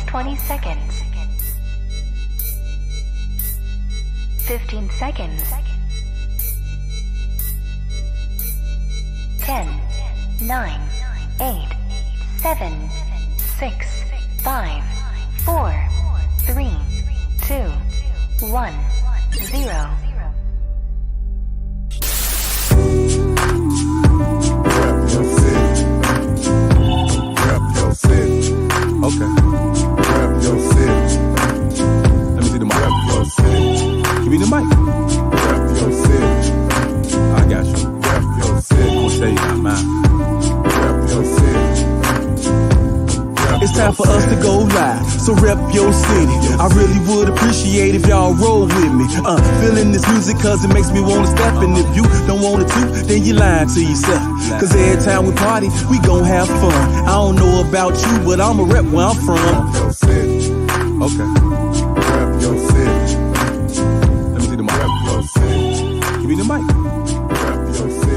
20 seconds. 15 seconds. 10, 9, 8, 7, 6, 5, 4, 3, 2, 1, 0. Okay. Rep your city. Let me see the mic. Rep your city. Give me the mic. Rep your city. I got you. Rep your city. I'm gonna tell you about mine. Rep your city. It's time for us to go live, so rep your city. I really would appreciate if y'all roll with me. Feeling this music cause it makes me wanna step. And if you don't want it to, then you lying to yourself. Cause every time we party, we gon' have fun. I don't know about you, but I'ma rep where I'm from. Rep your city. Okay. Rep your city. Let me see the mic. Rep your city. Give me the mic. Rep your city.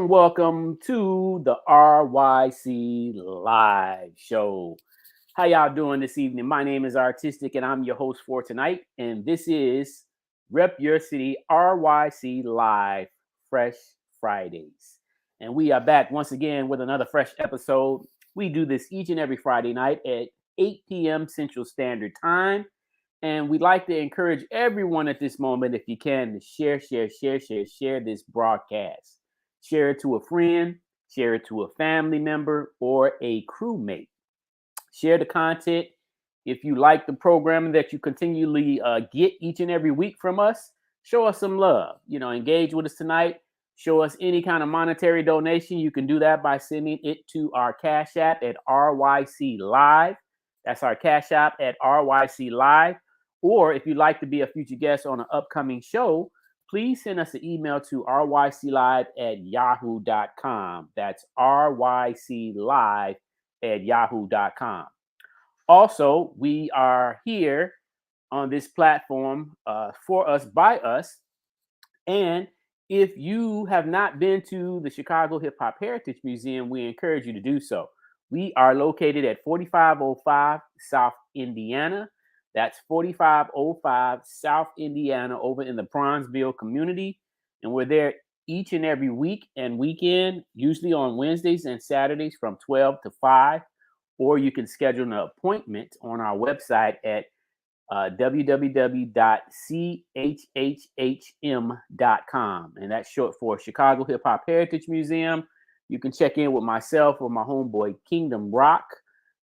Welcome to the RYC Live Show. How y'all doing this evening? My name is Artistic and I'm your host for tonight. And this is Rep Your City RYC Live Fresh Fridays. And we are back once again with another fresh episode. We do this each and every Friday night at 8 p.m. Central Standard Time. And we'd like to encourage everyone at this moment, if you can, to share this broadcast. Share it to a friend, share it to a family member, or a crewmate. Share the content. If you like the programming that you continually get each and every week from us, show us some love. Engage with us tonight. Show us any kind of monetary donation. You can do that by sending it to our Cash App at RYC Live. That's our Cash App at RYC Live. Or if you'd like to be a future guest on an upcoming show, please send us an email to ryclive@yahoo.com. That's ryclive@yahoo.com. Also, we are here on this platform for us, by us. And if you have not been to the Chicago Hip Hop Heritage Museum, we encourage you to do so. We are located at 4505 South Indiana. That's 4505 South Indiana over in the Bronzeville community. And we're there each and every week and weekend, usually on Wednesdays and Saturdays from 12 to 5. Or you can schedule an appointment on our website at www.chhhm.com. And that's short for Chicago Hip Hop Heritage Museum. You can check in with myself or my homeboy Kingdom Rock.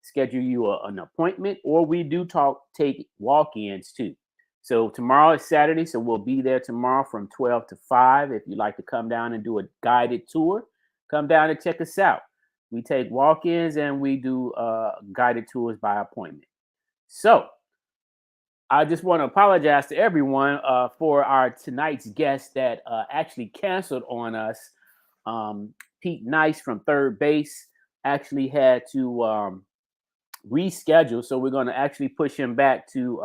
Schedule you an appointment, or we do take walk-ins too. So tomorrow is Saturday, so we'll be there tomorrow from 12 to 5. If you'd like to come down and do a guided tour, come down and check us out. We take walk-ins and we do guided tours by appointment. So I just want to apologize to everyone for our tonight's guest that actually canceled on us. Pete Nice from Third Base actually had to reschedule, so we're going to actually push him back to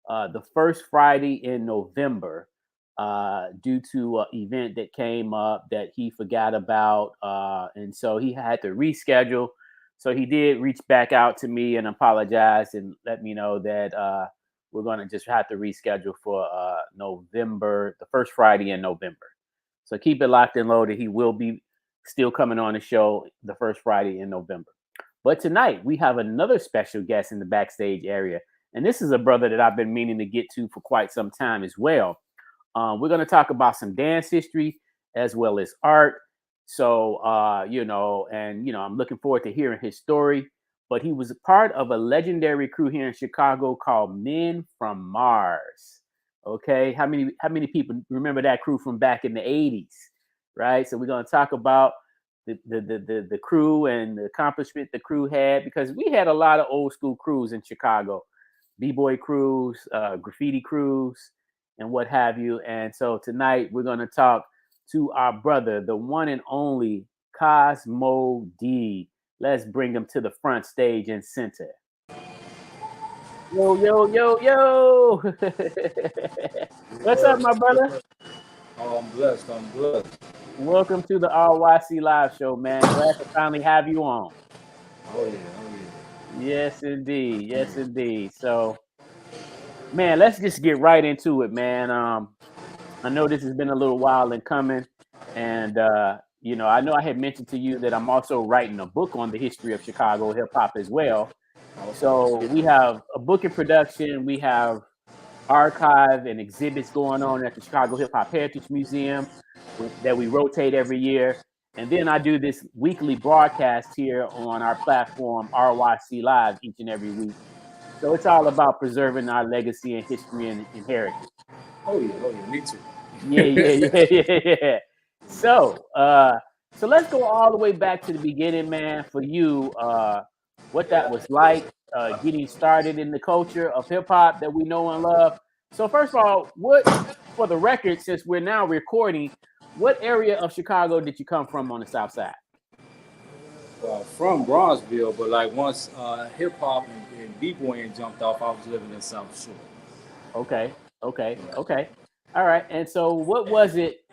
the first Friday in November due to an event that came up that he forgot about, and so he had to reschedule. So he did reach back out to me and apologize and let me know that we're going to just have to reschedule for November, the first Friday in November. So keep it locked and loaded. He will be still coming on the show the first Friday in November. But tonight, we have another special guest in the backstage area. And this is a brother that I've been meaning to get to for quite some time as well. We're going to talk about some dance history as well as art. So, you know, and, you know, I'm looking forward to hearing his story. But he was a part of a legendary crew here in Chicago called Men from Mars. Okay. How many people remember that crew from back in the 80s? Right. So we're going to talk about the crew and the accomplishment the crew had, because we had a lot of old school crews in Chicago, b-boy crews, graffiti crews, and what have you. And so tonight we're going to talk to our brother, the one and only Kosmo D. Let's bring him to the front stage and center. Yo, yo, yo, yo. What's up, my brother? Oh, I'm blessed. I'm blessed. Welcome to the RYC Live Show, man. Glad to finally have you on. Oh yeah. Oh yeah. Yes, indeed. Yes, indeed. So, man, let's just get right into it, man. I know this has been a little while in coming, and you know I had mentioned to you that I'm also writing a book on the history of Chicago hip hop as well. So we have a book in production. We have archive and exhibits going on at the Chicago Hip Hop Heritage Museum that we rotate every year. And then I do this weekly broadcast here on our platform, RYC Live, each and every week. So it's all about preserving our legacy and history and heritage. Oh yeah. Me too. Yeah. So let's go all the way back to the beginning, man, for you, what that was like, getting started in the culture of hip hop that we know and love. So first of all, for the record, since we're now recording, what area of Chicago did you come from on the South Side? From Bronzeville, but like once hip hop and b-boying jumped off, I was living in South Shore. Okay. All right. And so what was it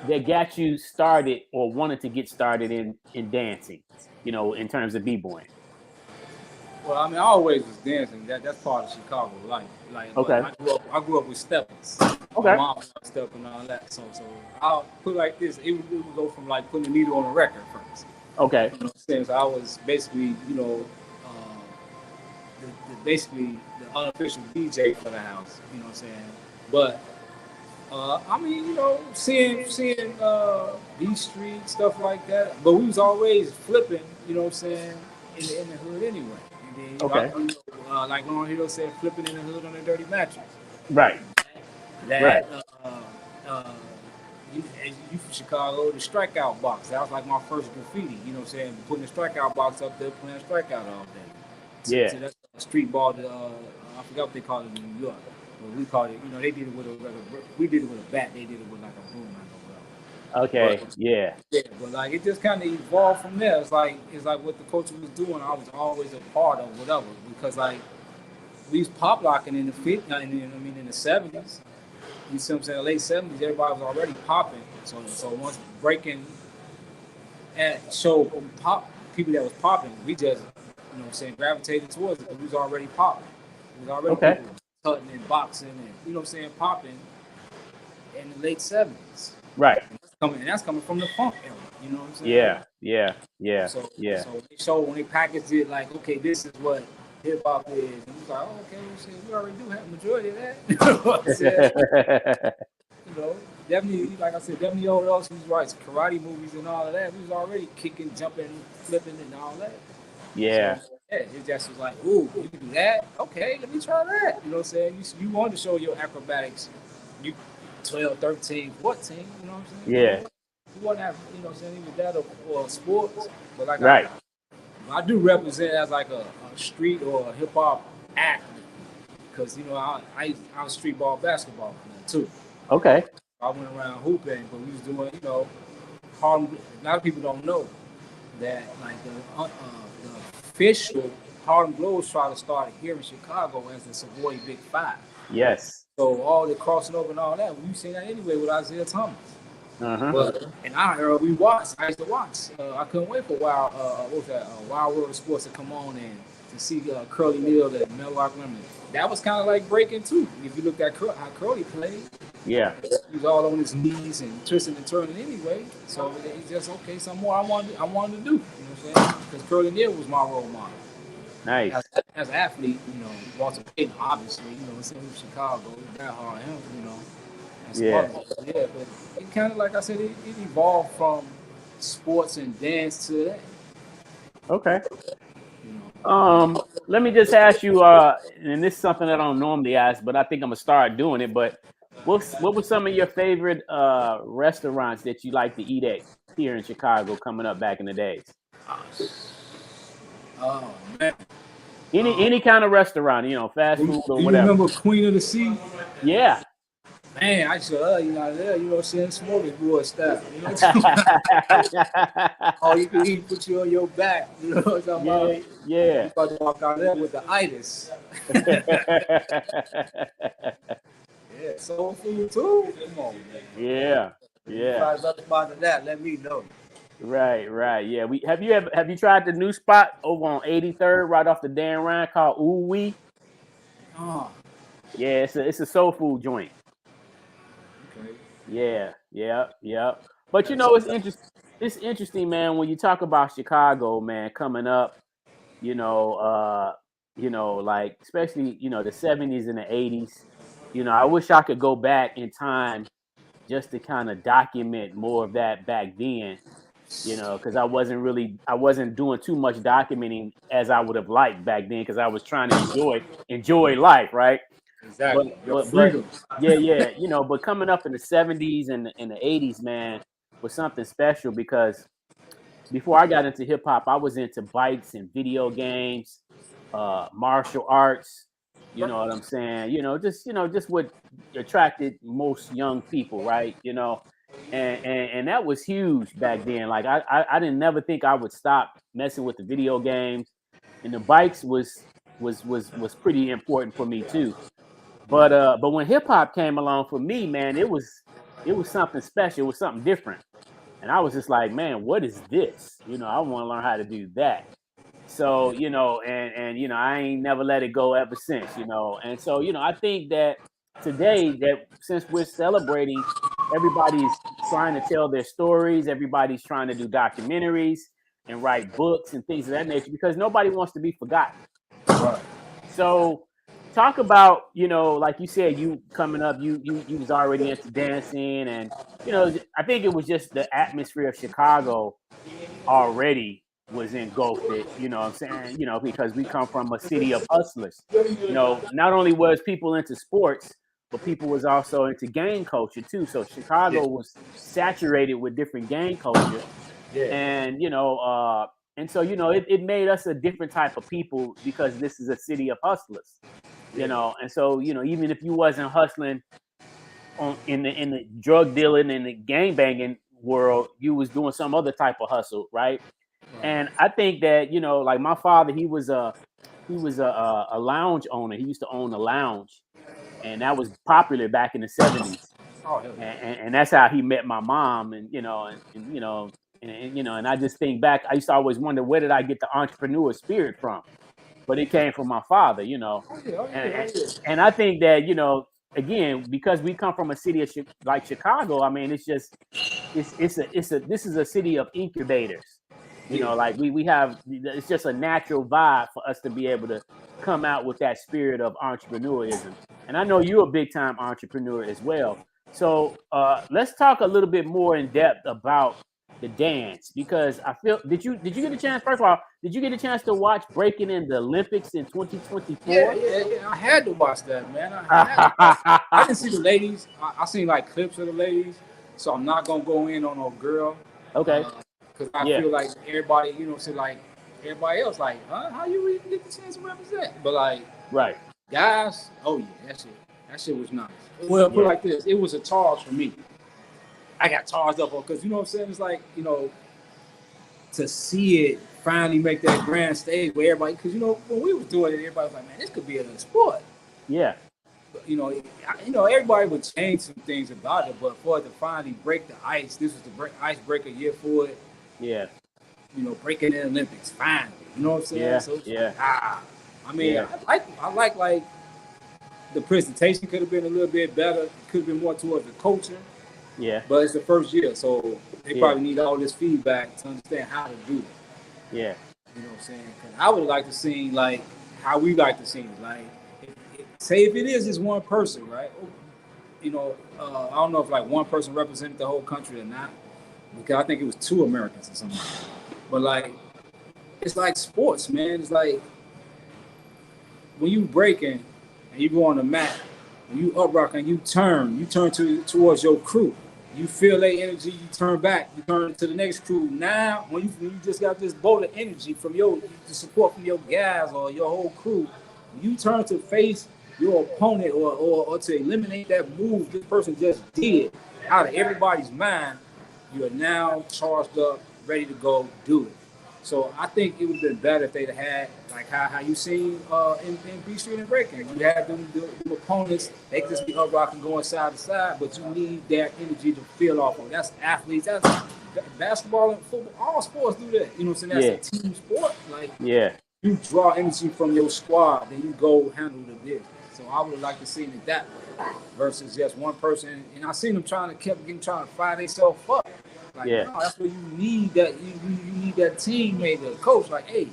that got you started or wanted to get started in dancing, you know, in terms of b-boying? Well, I mean, I always was dancing. That's part of Chicago life. Like, okay. I grew up with steppers. Okay. My mom was step and all that. So I'll put it like this. It would go from like putting a needle on a record first. Okay. You know what I'm saying? So I was basically, you know, basically the unofficial DJ for the house. You know what I'm saying? But I mean, you know, seeing B Street, stuff like that. But we was always flipping, you know what I'm saying, in the hood anyway. And then, okay. Like Lauren Hill said, flipping in the hood on a dirty mattress. Right. That, you from Chicago, the strikeout box. That was like my first graffiti, you know what I'm saying? Putting the strikeout box up there, playing strikeout all day. Yeah. So that's a street ball, I forgot what they call it in New York. But we called it, you know, they did it with we did it with a bat, they did it with like a broom. Okay, but, yeah. But like it just kind of evolved from there. It's like what the culture was doing. I was always a part of whatever, because like we was pop locking in the 50s, in the 70s. You see what I'm saying? The late 70s, everybody was already popping. So once breaking and so pop people that was popping, we just, you know what I'm saying, gravitated towards it because we was already popping. We was already people cutting and boxing and, you know what I'm saying, popping in the late 70s. Right. And that's coming from the funk era, you know what I'm saying? Yeah. So when they packaged it like, okay, this is what hip hop is, and we was like, oh, okay, we already do have a majority of that. You know what I'm saying? You know, definitely, like I said, definitely old us who's writes karate movies and all of that. We was already kicking, jumping, flipping, and all that. Yeah. So, it just was like, ooh, you can do that? Okay, let me try that. You know what I'm saying? You wanted to show your acrobatics. You 12, 13, 14, you know what I'm saying? Yeah. You want to have, you know what I'm saying, either that or sports. But like right. I do represent as like a street or a hip hop athlete, because you know I was street ball basketball too. Okay. I went around hooping, but we was doing, you know, Harlem. A lot of people don't know that like the official Harlem Glows tried to start here in Chicago as the Savoy Big Five. Yes. So all the crossing over and all that, we've seen that anyway with Isaiah Thomas. Uh-huh. But in our era, we watched. I used to watch. I couldn't wait for Wild World of Sports to come on and to see Curly Neal and Mel Rockman. That was kind of like breaking too. If you looked at how Curly played, yeah, he was all on his knees and twisting and turning anyway. So it's just okay. Some more I wanted to do. You know what I'm saying? Because Curly Neal was my role model. Nice. As an athlete, you know, Walter Payton, obviously, you know, it's in Chicago, that hard him, you know. Yeah. But it kind of, like I said, it evolved from sports and dance to that. Okay. You know. Let me just ask you, and this is something that I don't normally ask, but I think I'm gonna start doing it. But what were some of your favorite restaurants that you like to eat at here in Chicago coming up back in the days? Oh man. Any kind of restaurant, you know, fast food or You whatever. remember Queen of the Sea? Yeah. Man, I used to love you know there, you know what I'm saying, smorgasbord style. You know what I'm talking about? All you can eat, put you on your back. You know what I'm talking about? Yeah. You about to walk out there with the itis. Yeah, soul food too. Come on, man. Yeah. If you try something about that, let me know. Right. Yeah. Have you tried the new spot over on 83rd, right off the Dan Ryan, called Ooh Wee? Oh, Yeah, it's a soul food joint. okay. Yeah. But you know, it's interesting, man, when you talk about Chicago, man, coming up, you know, like especially, you know, the 70s and the 80s. You know, I wish I could go back in time just to kind of document more of that back then, you know, because I wasn't doing too much documenting as I would have liked back then, because I was trying to enjoy life, right? Exactly. Your But freedom. yeah, you know, but coming up in the 70s and the 80s, man, was something special, because before I got into hip hop, I was into bikes and video games, martial arts. You know what I'm saying? Just what attracted most young people, right? You know, and that was huge back then. Like I didn't never think I would stop messing with the video games, and the bikes was pretty important for me too. But when hip hop came along for me, man, it was something special. It was something different. And I was just like, man, what is this? You know, I want to learn how to do that. So, you know, and you know, I ain't never let it go ever since, you know. And so, you know, I think that today, that since we're celebrating, everybody's trying to tell their stories, everybody's trying to do documentaries and write books and things of that nature, because nobody wants to be forgotten. Right. So talk about, you know, like you said, you coming up, you was already into dancing, and you know, I think it was just the atmosphere of Chicago already was engulfed it, you know what I'm saying? You know, because we come from a city of hustlers. You know, not only was people into sports, but people was also into gang culture too. So Chicago was saturated with different gang culture. Yeah. And and so, you know, it made us a different type of people, because this is a city of hustlers. You know, and so, you know, even if you wasn't hustling in the drug dealing and the gang banging world, you was doing some other type of hustle, right? And I think that, you know, like my father, he was a lounge owner. He used to own a lounge, and that was popular back in the 70s. Oh, hell yeah. And that's how he met my mom, and you know, and I just think back, I used to always wonder, where did I get the entrepreneur spirit from? But it came from my father, you know. And I think that, you know, again, because we come from a city like Chicago, I mean, this is a city of incubators. You know, like we have, it's just a natural vibe for us to be able to come out with that spirit of entrepreneurism. And I know you're a big time entrepreneur as well. So let's talk a little bit more in depth about the dance, because I feel, did you get a chance, first of all, did you get a chance to watch breaking in the Olympics in 2024? Yeah. I had to watch that, man. I didn't see the ladies. I seen like clips of the ladies, so I'm not gonna go in on no girl. Okay. Because I feel like everybody, you know, say like everybody else, like, huh? How you even get the chance to represent? But like, right, guys, oh yeah, that shit was nice. Well, put it like this, it was a charge for me. I got charged up because, you know what I'm saying? It's like, you know, to see it finally make that grand stage where everybody, because, you know, when we was doing it, everybody was like, man, this could be a sport. Yeah. But, you know, everybody would change some things about it, but for it to finally break the ice, this was the icebreaker year for it. Yeah. You know, breaking the Olympics, finally. You know what I'm saying? Yeah. So yeah. I mean, I like the presentation could have been a little bit better. It could have been more towards the culture. Yeah. But it's the first year, so they probably need all this feedback to understand how to do it. Yeah. You know what I'm saying? Because I would like to see, like, how we like to see it. Like, say if it is one person, right? You know, I don't know if, like, one person represented the whole country or not. because I think it was 2 Americans or something. But like, it's like sports, man. It's like when you breaking and you go on the mat, when you up rock and you turn towards your crew. You feel their energy, you turn back, you turn to the next crew. Now, when you just got this bolt of energy from the support from your guys or your whole crew, you turn to face your opponent or to eliminate that move this person just did out of everybody's mind, you are now charged up, ready to go do it. So I think it would have been better if they'd had like how you seen in B Street and breaking. You had them opponents, they could just be up rocking going side to side, but you need that energy to feel off of. That's athletes, that's basketball and football, all sports do that. You know what I'm saying? That's a team sport. Like you draw energy from your squad, then you go handle the business. So I would have liked to see it that way versus just one person. And I seen them trying to fire themselves up. Like, no, that's where you need that. You need that teammate, the coach. Like, hey,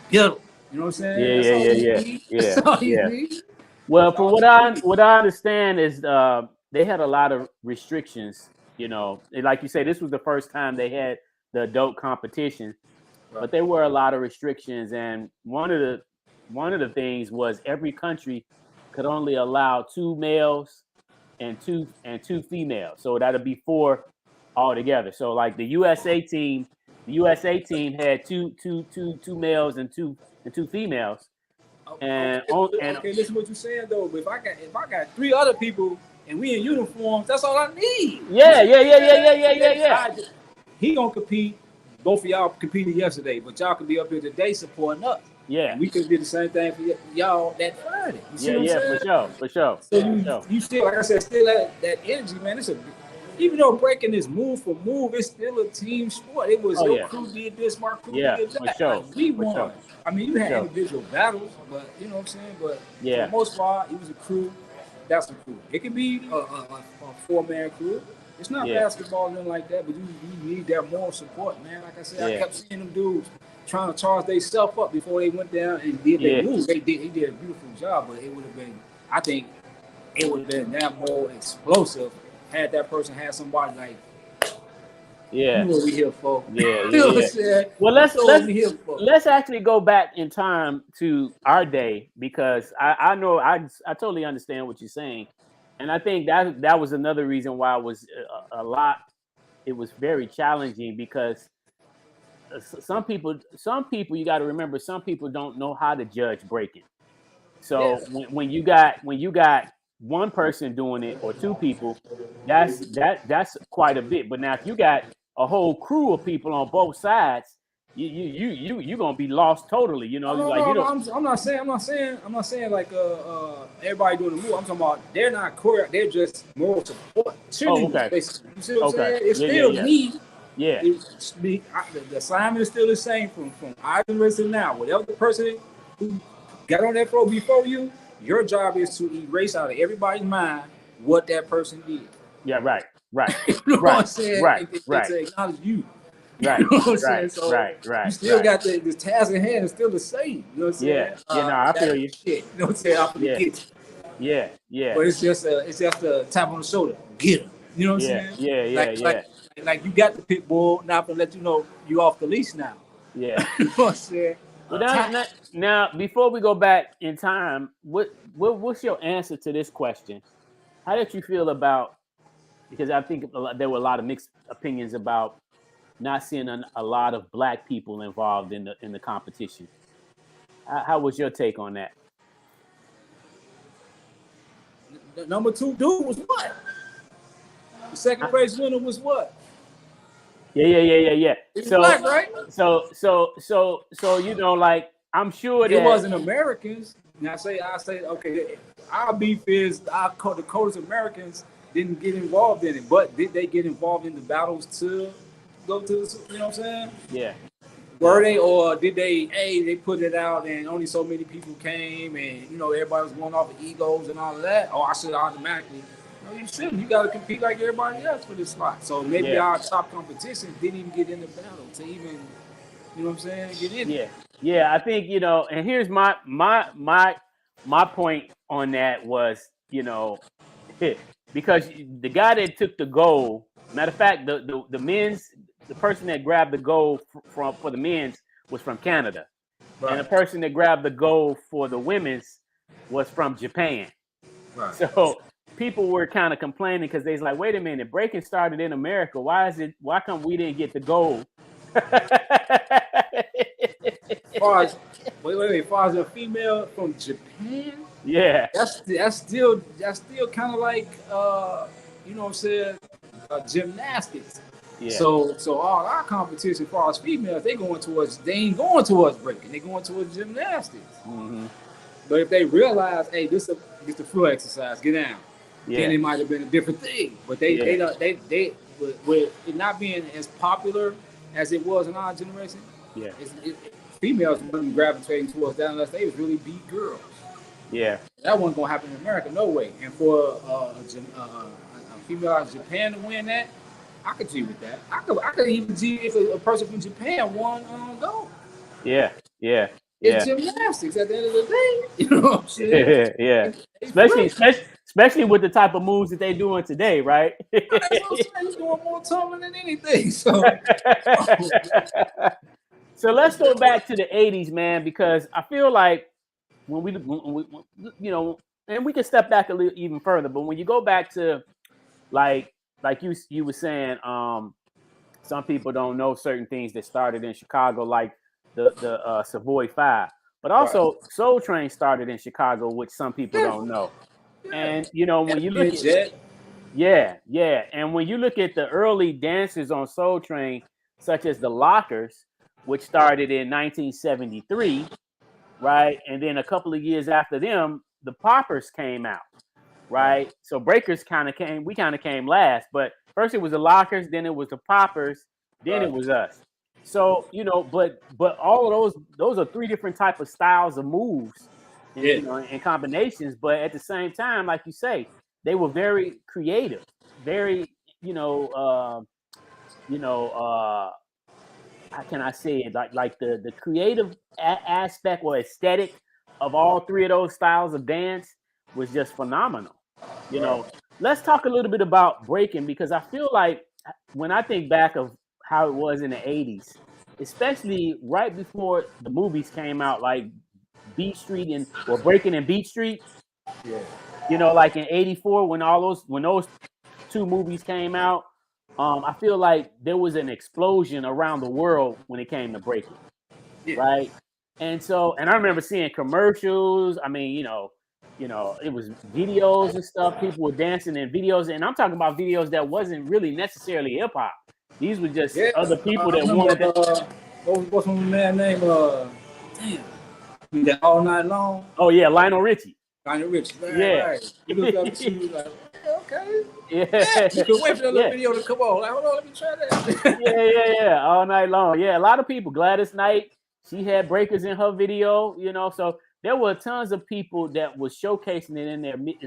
get him. You know what I'm saying? That's all you need. Well, from what I understand is they had a lot of restrictions. You know, like you say, this was the first time they had the adult competition, but there were a lot of restrictions, and one of the things was every country could only allow 2 males and two females. So that'd be 4 altogether. So like the USA team had two males and two females. And okay, listen to what you're saying though. But if I got 3 other people and we in uniforms, that's all I need. Yeah. He gonna compete. Both of y'all competed yesterday, but y'all can be up here today supporting us. Yeah, we could do the same thing for y'all that Friday. You see what I'm saying? for sure. So you still, like I said, still that energy, man. Even though breaking is move for move, it's still a team sport. It was your crew did this, my crew did that. For sure. Like, we won. Sure. I mean, you had individual battles, but you know what I'm saying. But for the most part, it was a crew. That's a crew. It could be a 4-man crew. It's not basketball, nothing like that, but you need that moral support, man. Like I said, I kept seeing them dudes trying to charge themselves up before they went down and did their move. He did a beautiful job, but it would have been, I think, it would have been that more explosive had that person had somebody like, you know what we here for. You know what I'm saying? Well, let's actually go back in time to our day, because I know I totally understand what you're saying. And I think that was another reason why it was it was very challenging, because some people you got to remember, some people don't know how to judge breaking. So when you got one person doing it or 2 people, that's quite a bit. But now if you got a whole crew of people on both sides, you gonna be lost totally. You know, I'm not saying like everybody doing the move. I'm talking about they're not choreographed. They're just moral support. Okay. You see what I'm saying? It's still me. Yeah. The assignment is still the same from Ivan to now. Whatever the person who got on that floor before you, your job is to erase out of everybody's mind what that person did. Yeah. Right. You know what I'm saying? Right. To acknowledge you. Right. You know what I'm saying? So right. You still got the task in hand is still the same. You know what I'm saying? I feel you. Shit, you know what I'm saying? I'm gonna get you. Yeah. But it's just a tap on the shoulder. Get him. You know what I'm saying? Like you got the pit bull. Now I'm gonna let you know you off the leash now. Yeah. You know what I'm saying? Well, now, before we go back in time, what's your answer to this question? How did you feel about? Because I think there were a lot of mixed opinions about not seeing a lot of Black people involved in the competition. How was your take on that? The number 2 dude was what? The second place winner was what? Yeah. He's Black, right? So you know, like, I'm sure that it wasn't Americans. And I say, okay, our beef is the Coast Americans didn't get involved in it, but did they get involved in the battles to go to the, you know what I'm saying? Yeah. Were they, or did they put it out and only so many people came and, you know, everybody was going off of egos and all of that? Or I should automatically, no, you shouldn't. You got to compete like everybody else for this slot. So maybe our top competition didn't even get in the battle to even, you know what I'm saying, get in it. Yeah, I think, you know, and here's my point on that was, you know, because the guy that took the gold Matter of fact, the men's, the person that grabbed the gold for the men's was from Canada, Right. and the person that grabbed the gold for the women's was from Japan. Right. So people were kind of complaining because they's like, wait a minute, breaking started in America. Why come we didn't get the gold? As far as a female from Japan, Yeah. that's still kind of like you know what I'm saying, gymnastics. Yeah. So all our competition, as far as females, they ain't going towards breaking, they going towards gymnastics. Mm-hmm. But if they realize, hey, this is the floor exercise, get down, then it might have been a different thing. But they with it not being as popular as it was in our generation, females weren't gravitating towards that unless they was really beat girls. Yeah, that wasn't gonna happen in America, no way. And for a female out of Japan to win that, I could G with that. I could even G if a person from Japan won gold. Yeah. It's gymnastics at the end of the day. You know what I'm saying? Yeah. Especially with the type of moves that they're doing today, right? That's what I'm saying. He's doing more tumbling than anything. So let's go back to the 80s, man, because I feel like when we you know, and we can step back a little even further, but when you go back to like you were saying, some people don't know certain things that started in Chicago, like the Savoy 5, but also Soul Train started in Chicago, which some people don't know. And you know, when you look at and when you look at the early dancers on Soul Train, such as the Lockers, which started in 1973, right, and then a couple of years after them, the Poppers came out, right. So Breakers kind of came last, but first it was the Lockers, then it was the Poppers, then it was us. So, you know, but all of those are three different type of styles of moves, and, you know, and combinations. But at the same time, like you say, they were very creative, very, how can I say it? Like the creative aspect or aesthetic of all three of those styles of dance was just phenomenal. You know, let's talk a little bit about breaking, because I feel like when I think back of how it was in the 80s, especially right before the movies came out, like Beat Street or Breaking and Beat Street. Yeah. You know, like in 84, when those two movies came out, I feel like there was an explosion around the world when it came to breaking. Yeah. Right. And I remember seeing commercials. I mean, you know, it was videos and stuff. People were dancing in videos, and I'm talking about videos that wasn't really necessarily hip hop. These were just other people that wanted to. What's my man name? That All Night Long. Oh yeah, Lionel Richie. Lionel Richie. Right. You look up to like, okay. Yeah. You can wait for the little video to come on. Like, hold on, let me try that. Yeah. All Night Long. Yeah, a lot of people. Gladys Knight, she had breakers in her video. You know, so there were tons of people that was showcasing it in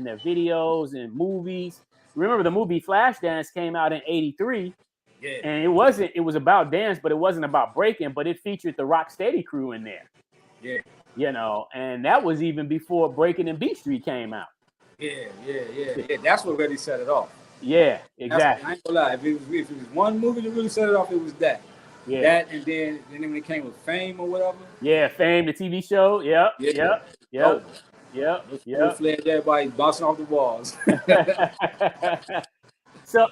their videos and movies. Remember, the movie Flashdance came out in '83. Yeah. And it was about dance, but it wasn't about breaking, but it featured the Rocksteady crew in there. Yeah. You know, and that was even before Breaking and Beat Street came out. Yeah. That's what really set it off. Yeah, exactly. I ain't gonna lie. If it was one movie that really set it off, it was that. Yeah. That, and then when it came with Fame or whatever. Yeah, Fame, the TV show. Yep. Full-fledged, everybody bouncing off the walls. So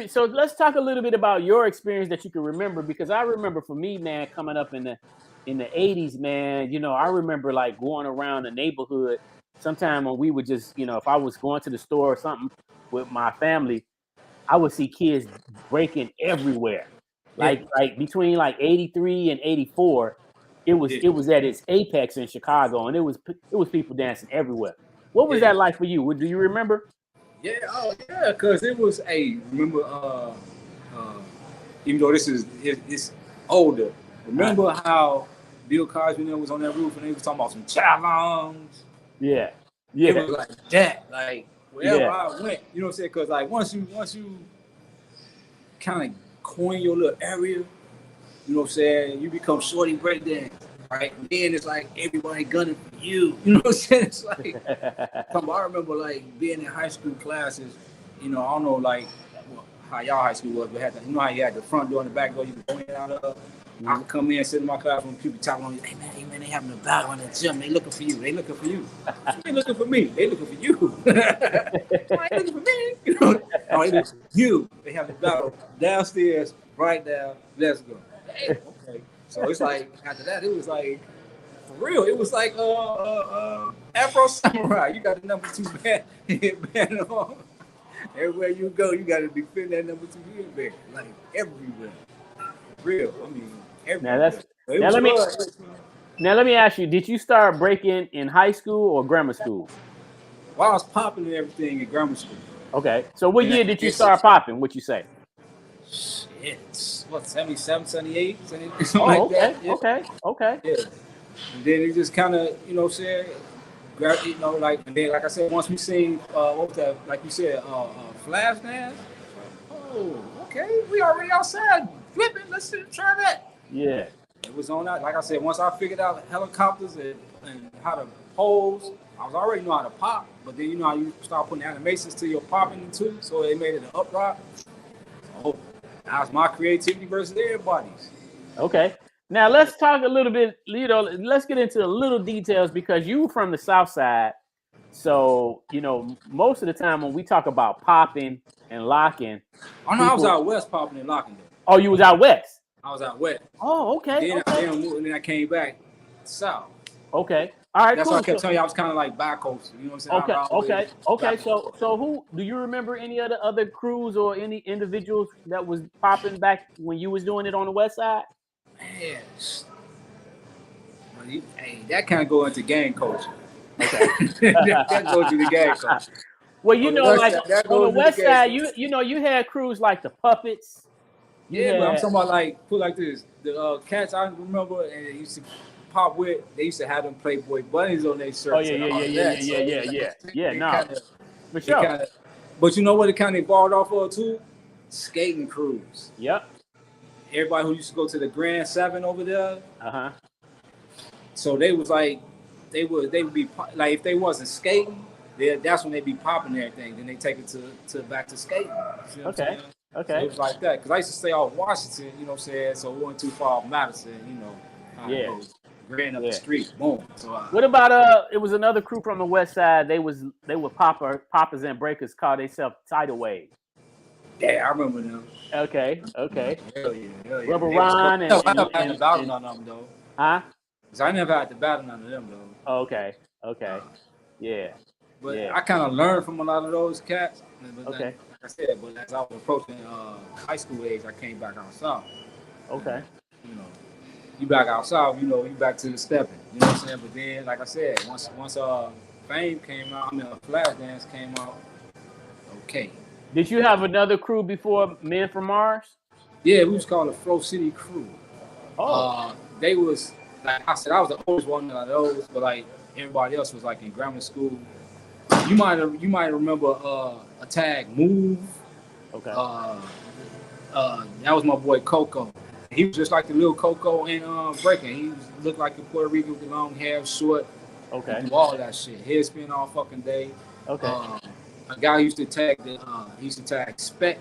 so let's talk a little bit about your experience that you can remember, because I remember for me, man, coming up in the 80s, man, you know, I remember like going around the neighborhood sometime when we would just, you know, if I was going to the store or something with my family, I would see kids breaking everywhere. Like between like 83 and 84, it was at its apex in Chicago, and it was people dancing everywhere. What was that like for you? Do you remember? Yeah, because it was remember, even though it's older, remember how Bill Cosby was on that roof and they was talking about some challenge? Yeah. It was like that, like wherever I went, you know what I'm saying? Because like once you kind of coin your little area, you know what I'm saying, you become shorty breakdance, right? And then it's like everybody gunning for you, you know what I'm saying? It's like, I remember like being in high school classes, you know, I don't know like how y'all high school was, but had you know how you had the front door and the back door you could go in and out of. I could come in, sit in my classroom, people talking on you. Hey man, they having a battle in the gym. They looking for you. They looking for you. They looking for me. They looking for you. They looking for me. You know, oh, they looking for you. They have the battle downstairs, right now. Let's go. Hey, okay. So it's like after that, it was like for real. It was like Afro Samurai. You got the number 2 headband on. Everywhere you go, you got to be fitting that number 2 headband, like everywhere. Real. I mean, everywhere. Now let me ask you: did you start breaking in high school or grammar school? Well, I was popping and everything in grammar school. Okay. So what year did you start popping? What you say? Shit. What, 77, 78? Oh, like okay. That. Yeah. Okay. Yeah. And then it just kind of, you know what I'm saying, you know, like, and then, like I said, once we seen, what was that, like you said, Flash Dance. Oh, okay. We already outside flipping. Let's try that. Yeah. It was on that. Like I said, once I figured out helicopters and how to pose, I was already know how to pop. But then, you know how you start putting animations to your popping too, so they made it an up rock. So that was my creativity versus everybody's. Okay. Now let's talk a little bit, let's get into a little details because you were from the South Side. So, you know, most of the time when we talk about popping and locking. Oh, no, I was out west popping and locking though. Oh, you was out west? I was out west. Oh, okay. And then I came back south. Okay. All right. That's why I kept telling you I was kind of like bi-coastal. You know what I'm saying? Okay. So who do you remember any of the other crews or any individuals that was popping back when you was doing it on the west side? Man, hey, that kind of go into gang culture. Okay. that goes to the gang culture. Well, you know, like on the west side, you know, you had crews like the Puppets. Yeah, but I'm talking about like put like this. The cats I remember and they used to pop with. They used to have them Playboy bunnies on their shirts. Oh yeah. No, for sure. But you know what? It kind of evolved off of too. Skating crews. Yep. Everybody who used to go to the Grand 7 over there. So they was like, they would be like if they wasn't skating, that's when they be popping everything. Then they take it to back to skating. You know okay. So it was like that because I used to stay off Washington, you know what I'm saying? So we weren't too far off Madison, you know. Ran up the street, boom. So what about it was another crew from the west side. They were poppers and breakers called themselves Tidal Wave. Yeah, I remember them. Okay. Hell yeah. Rubber Ron and I never had to battle none of them though. Huh? Because I never had to battle none of them though. Okay. Yeah. But I kind of learned from a lot of those cats. But okay. Like I said, but as I was approaching high school age, I came back out south. Okay. You know, you back out south, you know, you back to the stepping. You know what I'm saying? But then, like I said, once Fame came out, Flash Dance came out. Okay. Did you have another crew before Men from Mars? Yeah, we was called the Flow City Crew. Oh. They was, like I said, I was the oldest one of those, but like everybody else was like in grammar school. You might remember a tag Move. Okay. That was my boy Coco. He was just like the little Coco in breaking. He looked like a Puerto Rican with the long hair, short. Okay. Do all that shit. Head spin all fucking day. Okay. A guy used to tag Spec.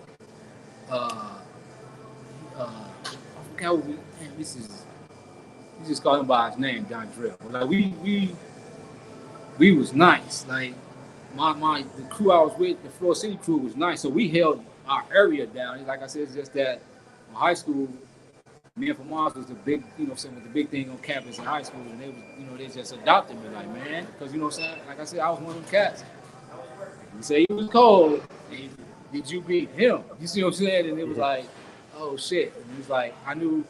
We just call him by his name, Don Drill. Like we was nice. Like the crew I was with, the Floor City crew was nice. So we held our area down. Like I said, it's just that in high school, Men from Mars was the big, was the big thing on campus in high school, and they was, they just adopted me, like, man, because you know what I'm saying. Like I said, I was one of them cats. You say he was cold, and did you beat him? You see what I'm saying? And it was like, oh shit. And it was like I knew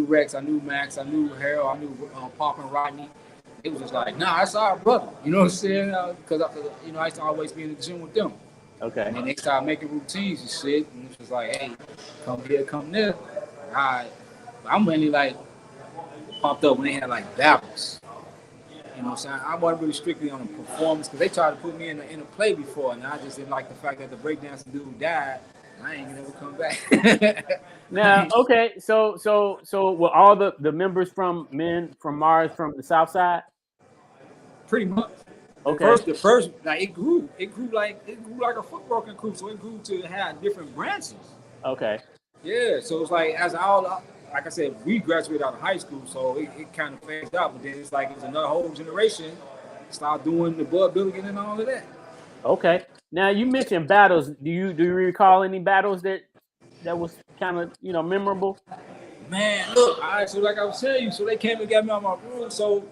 Rex, I knew Max, I knew Harold, I knew Pop and Rodney. It was just like, nah, that's our brother. You know what I'm saying? Because I used to always be in the gym with them. Okay. And then they started making routines and shit, and it was like, hey, come here, come there. All right. I'm really like popped up when they had like battles. You know what I'm saying? I wasn't really strictly on the performance because they tried to put me in a play before, and I just didn't like the fact that the breakdancing dude died. I ain't gonna ever come back. Now, okay, so were all the members from Men from Mars from the South Side? Pretty much. Okay. The first, like it grew like a footworking crew, so it grew to have different branches. Okay. Yeah, so it's like as all like I said, we graduated out of high school, so it kind of phased out. But then it's like it's another whole generation start doing the Bud Billigan and all of that. Okay. Now you mentioned battles. Do you recall any battles that was kind of memorable? Man, look, so like I was telling you, so they came and got me on my room. So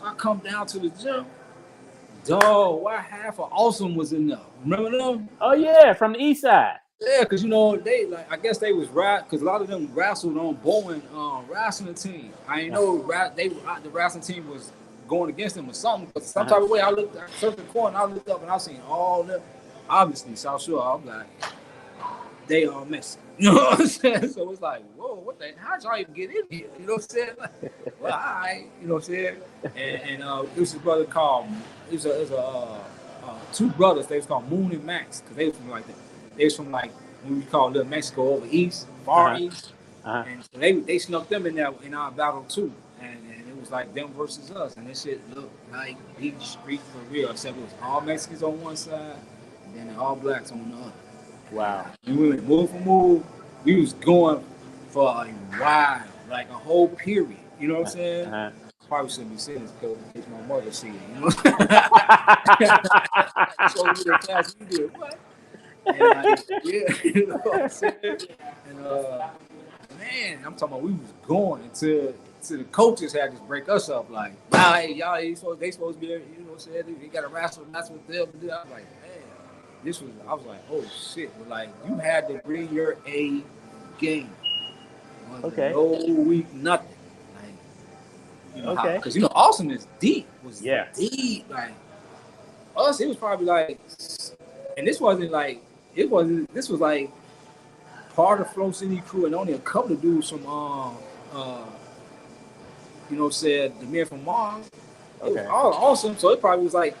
I come down to the gym. Dog, why half of Awesome was in there? Remember them? Oh yeah, from the east side. Yeah, because they like I guess they was because a lot of them wrestled on Bowen wrestling team. I ain't know the wrestling team was going against them or something. But some type of way I surfed the corner, I looked up and I seen all them. Obviously, South Shore. I'm like, they are messing. You know what I'm saying? So it's like, whoa, what the? How'd y'all even get in here? You know what I'm saying? Like, well, all right. You know what I'm saying? And it was a brother called. It was two brothers. They was called Moon and Max because they was from like that. They was from like when we call Little Mexico over east, far east, and so they snuck them in there in our battle too. And it was like them versus us, and this shit looked like beat street for real. Except it was all Mexicans on one side, and then all blacks on the other. Wow. We went move for move. We was going for a while, like a whole period. You know what I'm saying? Probably shouldn't be saying this because it's my mother see it. You know what I'm saying? So we did class, we did what? And like, yeah, you know what I'm saying? And man, I'm talking about we was going until the coaches had to break us up. Like, nah, hey, y'all, they supposed to be, you know what I'm saying? They got to wrestle, and that's what they'll do. I was like, man, I was like, oh shit. But like, you had to bring your A game. Okay. No week, nothing. Like, you know, okay. Because Austin is deep. Deep. Like us, it was probably like, and this was like part of Flow City crew and only a couple of dudes from said the men from Mars. Okay. It was all awesome. So it probably was like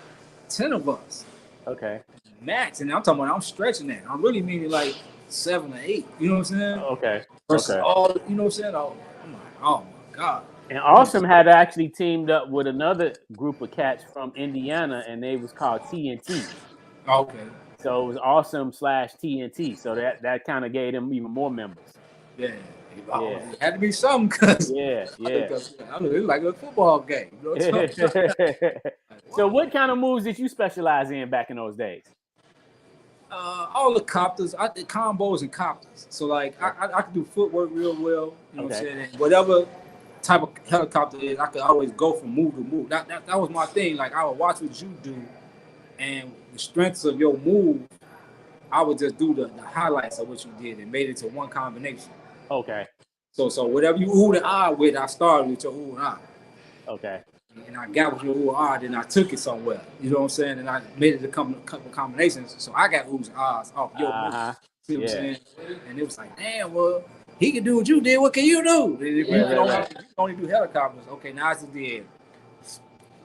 10 of us. Okay. Max, and I'm talking about I'm stretching that. I'm really meaning like 7 or 8. You know what I'm saying? Okay. Versus all, you know what I'm saying? I'm like, oh my God. And Awesome had actually teamed up with another group of cats from Indiana, and they was called TNT. Okay. So it was Awesome / TNT. So that kind of gave them even more members. Yeah. It had to be something because I mean, it was like a football game. You know what I'm saying? So what kind of moves did you specialize in back in those days? All the copters, I did combos and copters. So like I could do footwork real well. You know what I'm saying? And whatever type of helicopter it is, I could always go from move to move. That was my thing. Like I would watch what you do, and the strengths of your move, I would just do the highlights of what you did and made it to one combination. Okay. So whatever you ooh and ah with, I started with your ooh and ah. Okay. And I got with your ooh and ah, then I took it somewhere. You know what I'm saying? And I made it a couple combinations. So I got oohs and ahs off your move. See what I'm saying? And it was like, damn, well, he can do what you did. What can you do? If you can only do helicopters, okay, now I just did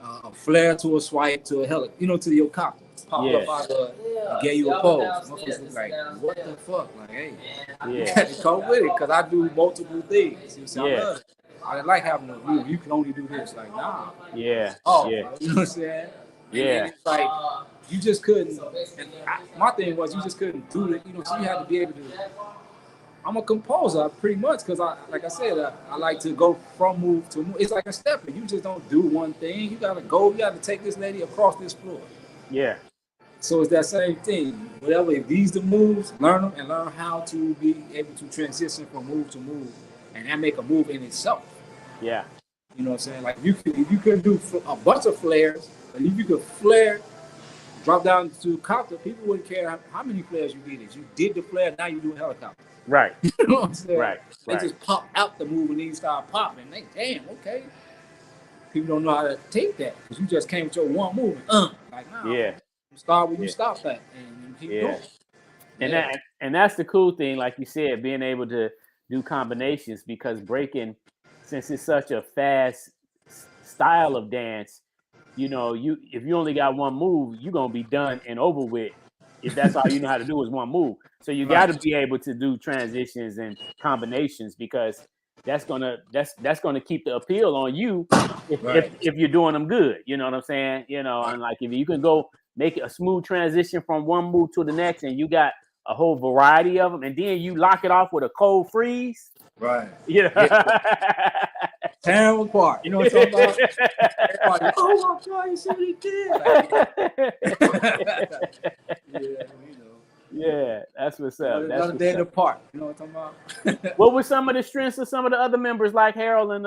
a flare to a swipe to a helicopter, to your copter. Pop up out of gave you a pose. Motherfuckers like, what the fuck? Like, hey, you got to come with it because I do multiple things. I love it. I like having a rule. You can only do this. Like, nah. Yeah. You know what I'm saying? Yeah. And it's like, you just couldn't. My thing was, you just couldn't do it. So you had to be able to. I'm a composer pretty much because like I said, I like to go from move to move. It's like a stepper. You just don't do one thing. You got to go. You got to take this lady across this floor. Yeah. So it's that same thing. Whatever, if these the moves, learn them and learn how to be able to transition from move to move, and that make a move in itself. Yeah. You know what I'm saying? Like if you could do a bunch of flares, and if you could flare, drop down to copter, people wouldn't care how many flares you did. You did the flare, now you do a helicopter. Right. You know what I'm saying? Right. They just pop out the move and then you start popping. They damn, okay. People don't know how to take that because you just came with your one movement. Like, nah. Yeah. Start where you stop at and keep going. And that's the cool thing, like you said, being able to do combinations because breaking, since it's such a fast style of dance, if you only got one move, you're gonna be done and over with. If that's all you know how to do is one move, so you got to be able to do transitions and combinations because that's gonna keep the appeal on you if you're doing them good. You know what I'm saying? And like if you can go make a smooth transition from one move to the next, and you got a whole variety of them, and then you lock it off with a cold freeze. Right. Yeah. Tear them apart. You know what I'm talking about? Everybody, oh my God, you see what he did? Yeah, you know. Yeah, that's what's up. That's Another day in the park. You know what I'm talking about? What were some of the strengths of some of the other members, like Harold and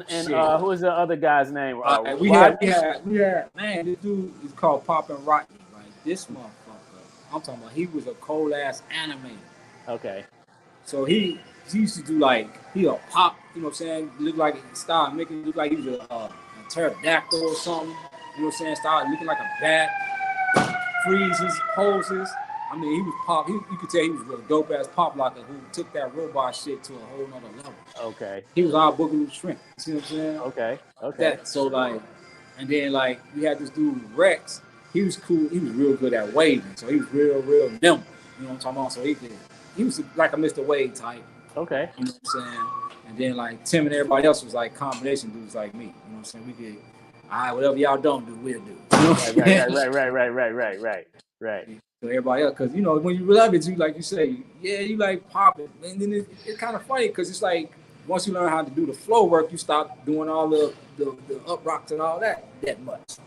who was the other guy's name? We had man, this dude is called Poppin' Rocky. Like this motherfucker. I'm talking about he was a cold ass animator. Okay. So he used to do like he a pop, you know what I'm saying? Look like started making it look like he was a pterodactyl or something. You know what I'm saying? Started looking like a bat. Freezes, poses. I mean, he was pop. You could tell he was a dope ass pop locker who took that robot shit to a whole nother level. Okay. He was our Boogaloo Shrimp. You see what I'm saying? Okay. So like, and then like we had this dude Rex. He was cool. He was real good at waving. So he was real nimble. You know what I'm talking about? So he was like a Mr. Wade type. Okay. You know what I'm saying? And then like Tim and everybody else was like combination dudes like me. You know what I'm saying? We could, all right, whatever y'all don't do, we'll do. You know? Right. So everybody else, because you know when you love it, you like you say, yeah, you like pop it, and then it's kind of funny because it's like once you learn how to do the flow work, you stop doing all the up rocks and all that much.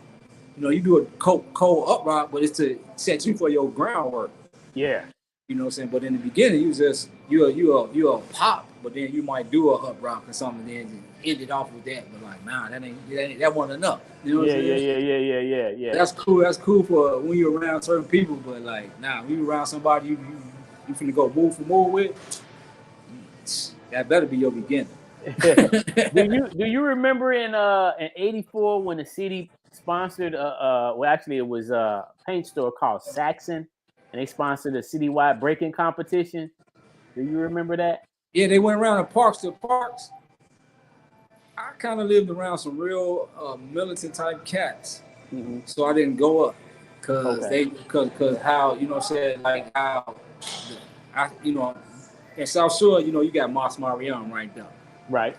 You know, you do a cold up rock, but it's to set you for your groundwork. Yeah. You know what I'm saying? But in the beginning, you was just you a pop, but then you might do a up rock or something, and then end it off with that. But like, nah, that wasn't enough. You know what I'm saying? Yeah. That's cool. That's cool for when you're around certain people, but like, nah, when you're around somebody you finna go move for more with, that better be your beginning. Do you remember in '84 when the city sponsored well actually it was a paint store called Saxon, and they sponsored a citywide breaking competition? Do you remember that? Yeah, they went around the parks to parks. I kind of lived around some real militant type cats, so I didn't go up because how, you know what I'm saying, like how you know in South Shore, you know, you got Moss Mariam right there. Right.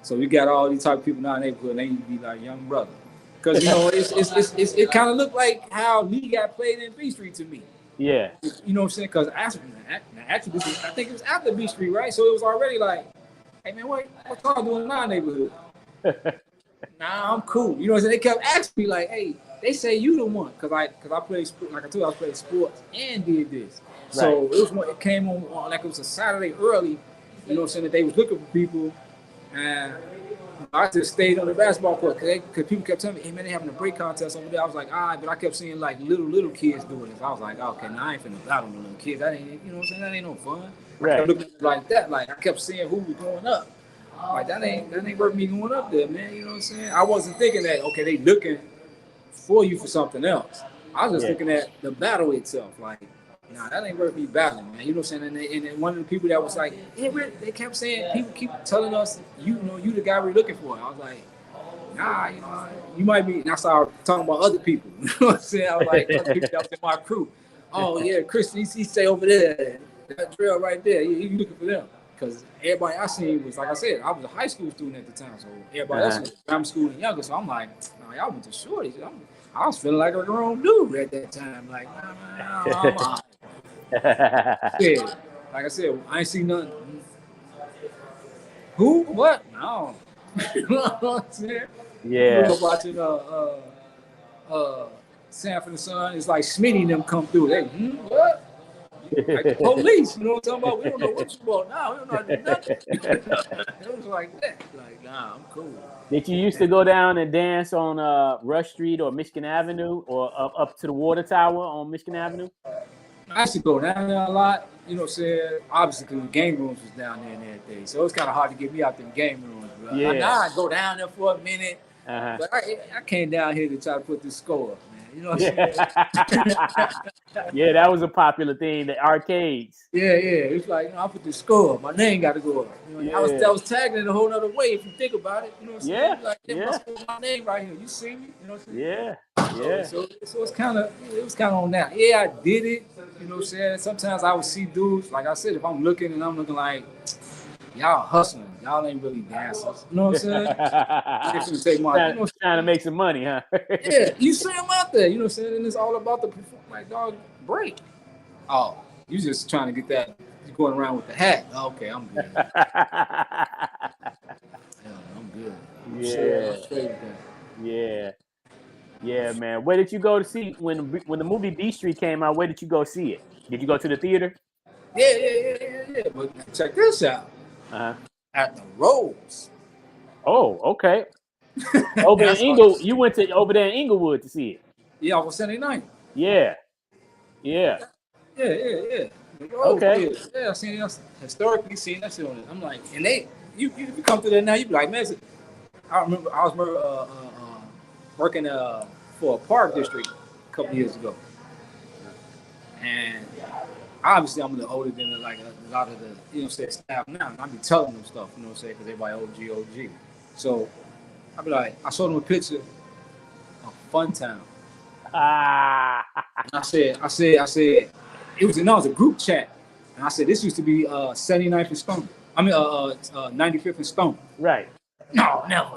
So you got all these type of people in our neighborhood, and they used to be like young brother. Because, you know, it kind of looked like how Lee got played in B Street to me. Yeah. You know what I'm saying? Because actually, I think it was after B Street, right? So it was already like, hey, man, what y'all doing in our neighborhood? Nah, I'm cool. You know what I'm saying? They kept asking me, like, hey, they say you the one. Because I played sports, like I told you, I played sports and did this. Right. So it came on, like it was a Saturday early, you know what I'm saying, that they was looking for people. And I just stayed on the basketball court because people kept telling me, hey, man, they having a break contest over there. I was like, all right, but I kept seeing like little kids doing this. I was like, okay, now I ain't finna battle no little kids. That ain't, you know what I'm saying? That ain't no fun. Right. I kept looking like that. Like I kept seeing who was going up. Like that ain't worth me going up there, man. You know what I'm saying? I wasn't thinking that, okay, they looking for you for something else. I was just looking at the battle itself. Like, nah, that ain't worth me battling, man. You know what I'm saying? And one of the people that was like, hey, they kept saying, people keep telling us, you know, you the guy we're looking for. I was like, nah, you know, you might be. And I started talking about other people. You know what I'm saying? I was like, other people that was in my crew. Oh, yeah, Chris, he stay over there. That trail right there. Yeah, you looking for them. Because everybody I seen was, like I said, I was a high school student at the time. So everybody else was grammar school and younger. So I'm like, nah, y'all went to shorties. I was feeling like a grown dude at that time. Like, nah. Yeah, like I said, I ain't seen nothing. Who? What? No. You know what I'm saying? Yeah. We were watching Sanford and Son. It's like Smitty and them come through. They, what? Like the police, you know what I'm talking about? We don't know what you want now. We don't know how to do nothing. It was like that. Like, nah, I'm cool. Did you used to go down and dance on Rush Street or Michigan Avenue or up to the water tower on Michigan Avenue? I used to go down there a lot, you know what I'm saying? Obviously, because the game rooms was down there and everything. So it was kind of hard to get me out them game rooms. Bro. Yeah. Now I go down there for a minute. But I came down here to try to put this score up, man. You know what I'm saying? Yeah, that was a popular thing, the arcades. Yeah. It's like, you know, I put the score up. My name got to go up. You know, I was tagging it a whole other way if you think about it. You know what I'm saying? Like, my name right here. You see me? You know what I'm saying? Yeah. So it's kind of on that. Yeah, I did it. You know what I'm saying? Sometimes I would see dudes, like I said, if I'm looking and I'm looking like, y'all hustling. Y'all ain't really dancers. You know what I'm saying? Take my, trying to make some money, huh? Yeah, you see them out there. You know what I'm saying? And it's all about the performance. Like, dog, break. Oh, you just trying to get that. You going around with the hat. Okay, I'm good. I'm good. I'm straight with that. Yeah, man. Where did you go to see when the movie B Street came out? Where did you go see it? Did you go to the theater? Yeah. But check this out. At the Rose. Oh, okay. Over in Inglewood. You went to over there in Inglewood to see it. Yeah, on Sunday night. Yeah. Yeah. Okay. Yeah, I seen it. Historically seen that shit on it. I'm like, and you come through there now, you be like, man, I was working for a park district a couple years ago, and obviously I'm a little older than like a lot of the staff now, and I be telling them stuff, because everybody OG. So I be like, I showed them a picture of Funtown. And I said, it was a group chat, and I said this used to be 79th and Stone. 95th and Stone. Right. No, never.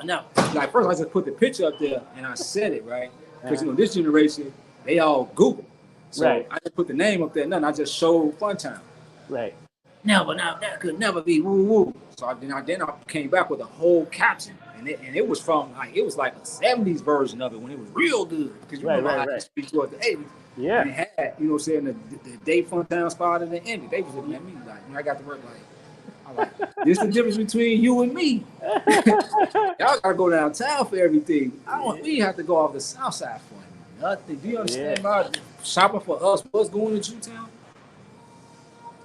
Like first, I just put the picture up there, and I said it right because this generation they all Google, so I just put the name up there. Nothing. I just showed Funtown. Right. Never. Now that could never be woo. So then I came back with a whole caption. And it was from it was like a 70s version of it when it was real good. Because you remember how it speaks towards the 80s. Yeah. And it had, the day Funtown started and ended. They was looking at me like, I got to work I'm like, this is the difference between you and me. Y'all gotta go downtown for everything. We have to go off the south side for nothing. Do you understand about shopping for us? What's going to Jewtown?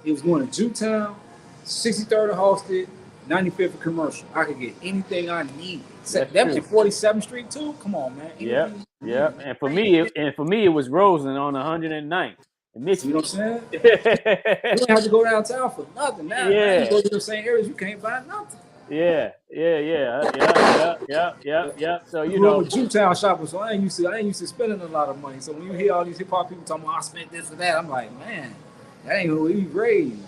It was going to Jewtown, 63rd Halsted, 95th Commercial. I could get anything I need. That was 47th Street too. Come on, man. Yeah. And for me, it was Roseland on 109th in Michigan. You know what I'm saying? You don't have to go downtown for nothing now. Yeah. You go to the same areas, you can't buy nothing. Yeah. So with Jewtown shoppers, so I ain't used to spending a lot of money. So when you hear all these hip hop people talking about I spent this or that, I'm like, man, that ain't what we raised.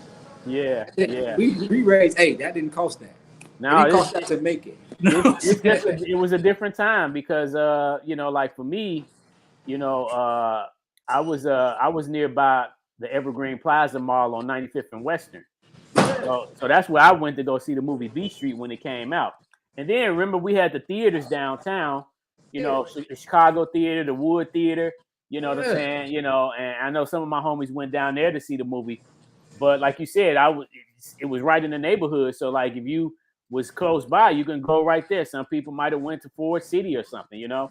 Yeah. We raised. Hey, that didn't cost that. No, it didn't cost that to make it. It was a different time because like for me, I was nearby the Evergreen Plaza Mall on 95th and Western. So that's where I went to go see the movie B Street when it came out. And then remember we had the theaters downtown, the Chicago Theater, the Wood Theater, what I'm saying, and I know some of my homies went down there to see the movie. But like you said, it was right in the neighborhood. So like if you was close by, you can go right there. Some people might have went to Ford City or something, Yeah. No,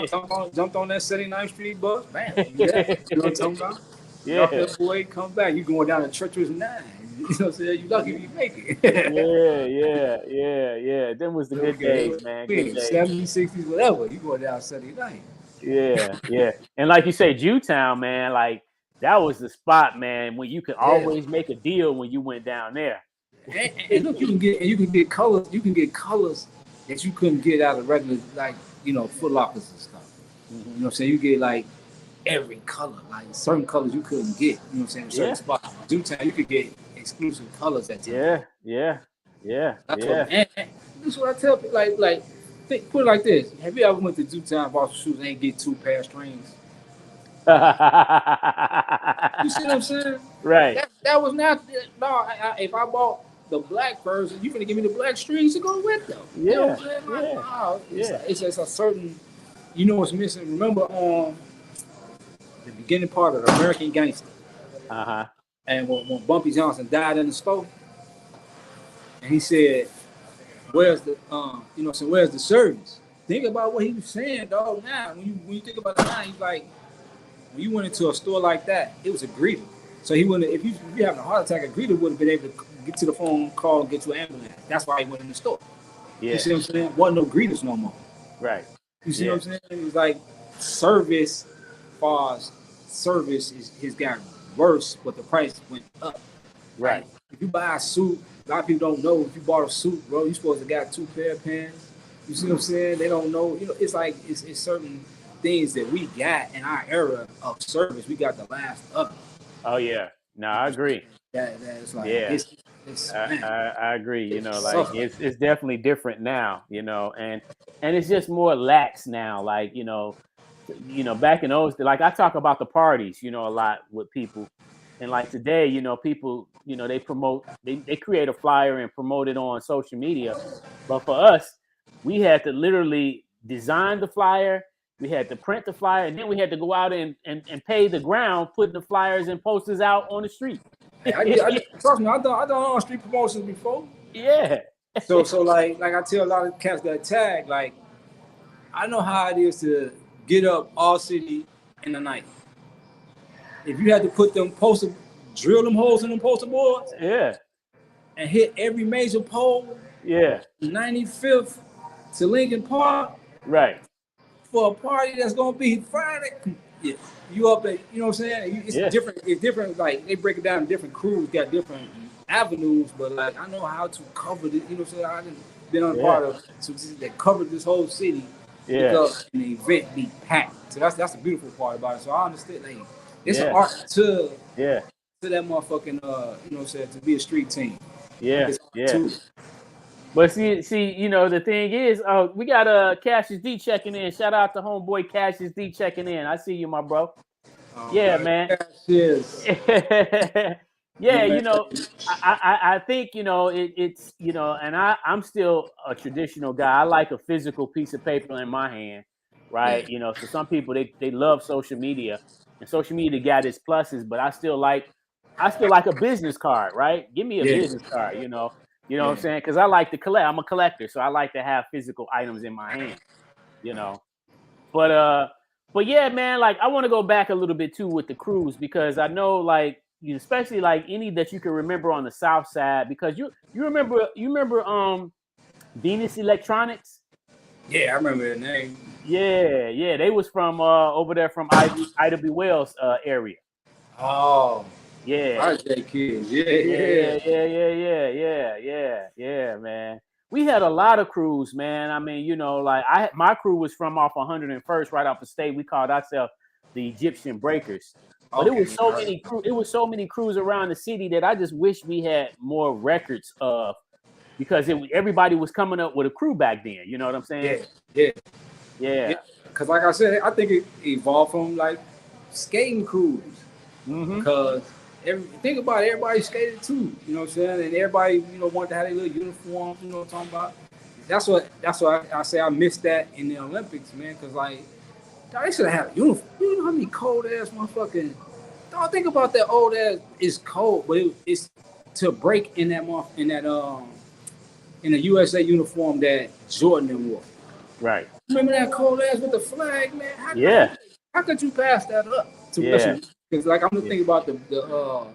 jumped on that 79th Street bus. Bam. You know what I'm talking about? Yeah. That boy, come back. You going down to Treacherous 9. You know what I'm saying? You lucky if you make it. Yeah. Them was the good days, man. Good days. 70s, 60s, whatever. You going down 79th. Yeah. And like you say, Jewtown, man, like that was the spot, man, when you could always make a deal when you went down there. And look, you can get colors. You can get colors that you couldn't get out of regular, like Foot Lockers and stuff. You know what I'm saying? You get like every color, like certain colors you couldn't get. You know what I'm saying? Certain spots. Jewtown, you could get exclusive colors at times. Yeah. And this is what I tell people. Like, put it like this: have you ever went to Jewtown, bought some shoes, and ain't get 2 pair of strings? You see what I'm saying? Right. That was not. No, if I bought the black version, you gonna give me the black strings to go with them. Yeah. You know what I'm saying? It's a certain. What's missing? Remember the beginning part of the American Gangster. And when Bumpy Johnson died in the stove, and he said, "Where's the where's the service?" Think about what he was saying, dog. Now, when you think about it now, he's like, when you went into a store like that, it was a greeter. So he wouldn't. If you're having a heart attack, a greeter wouldn't have been able to get to the phone, call, and get to an ambulance. That's why he went in the store. Yeah. You see what I'm saying? Wasn't no greeters no more. Right. You see what I'm saying? It was like service, has got worse, but the price went up. Right. Like, if you buy a suit, a lot of people don't know. If you bought a suit, bro, you supposed to got 2 pair of pants. You see what I'm saying? They don't know. It's like it's certain things that we got in our era of service. We got the last of it. Oh yeah. No, I agree. That's like I agree. It's definitely different now. And it's just more lax now. Like you know, back in those, like I talk about the parties, you know, a lot with people. And like today, you know, people, you know, they create a flyer and promote it on social media. But for us, we had to literally design the flyer, we had to print the flyer, and then we had to go out and pay the ground, putting the flyers and posters out on the street. Trust me, I done on street promotions before. Yeah. So like I tell a lot of cats that tag, like, I know how it is to get up all city in the night. If you had to put them drill them holes in them poster boards, yeah, and hit every major pole, yeah, 95th to Lincoln Park, right, for a party that's gonna be Friday, yeah, you up at, you know what I'm saying? It's different. It's different. Like, they break it down in different crews, got different avenues, but like, I know how to cover it. You know what I'm saying? I done been on part of that covered this whole city. Because an event be packed. So that's the beautiful part about it. So I understand, like, it's an art to that motherfucking you know what I'm saying, to be a street team. Yeah, But see, you know, the thing is, we got Cassius D checking in. Shout out to homeboy Cassius D checking in. I see you, my bro. Man. Cassius. Yeah, you know, I think, you know, it's, you know, and I'm still a traditional guy. I like a physical piece of paper in my hand, right? You know, so some people, they love social media, and social media got its pluses, but I still like a business card, right? Give me a business card, you know what I'm saying? Because I like to collect. I'm a collector, so I like to have physical items in my hand, you know. But yeah, man, like, I want to go back a little bit too with the crews, because I know, like, especially like any that you can remember on the South Side, because you remember Venus Electronics. Yeah, I remember that name. Yeah, they was from over there from Ida B. Wells area. Oh, yeah, kids. Yeah, man. We had a lot of crews, man. I mean, you know, like my crew was from off 101st, right off the state. We called ourselves the Egyptian Breakers. But it was so many crews around the city that I just wish we had more records of, because everybody was coming up with a crew back then. You know what I'm saying? Yeah. Because like I said, I think it evolved from like skating crews. Because think about it, everybody skated too. You know what I'm saying? And everybody, you know, wanted to have their little uniform. You know what I'm talking about? That's what I say I missed that in the Olympics, man. Because like, they should have had a uniform. You know how many cold ass motherfucking. Don't think about that old ass. It's cold, but it's to break in that in the USA uniform that Jordan wore. Right. Remember that cold ass with the flag, man? How could you pass that up? Because like, I'm just thinking about the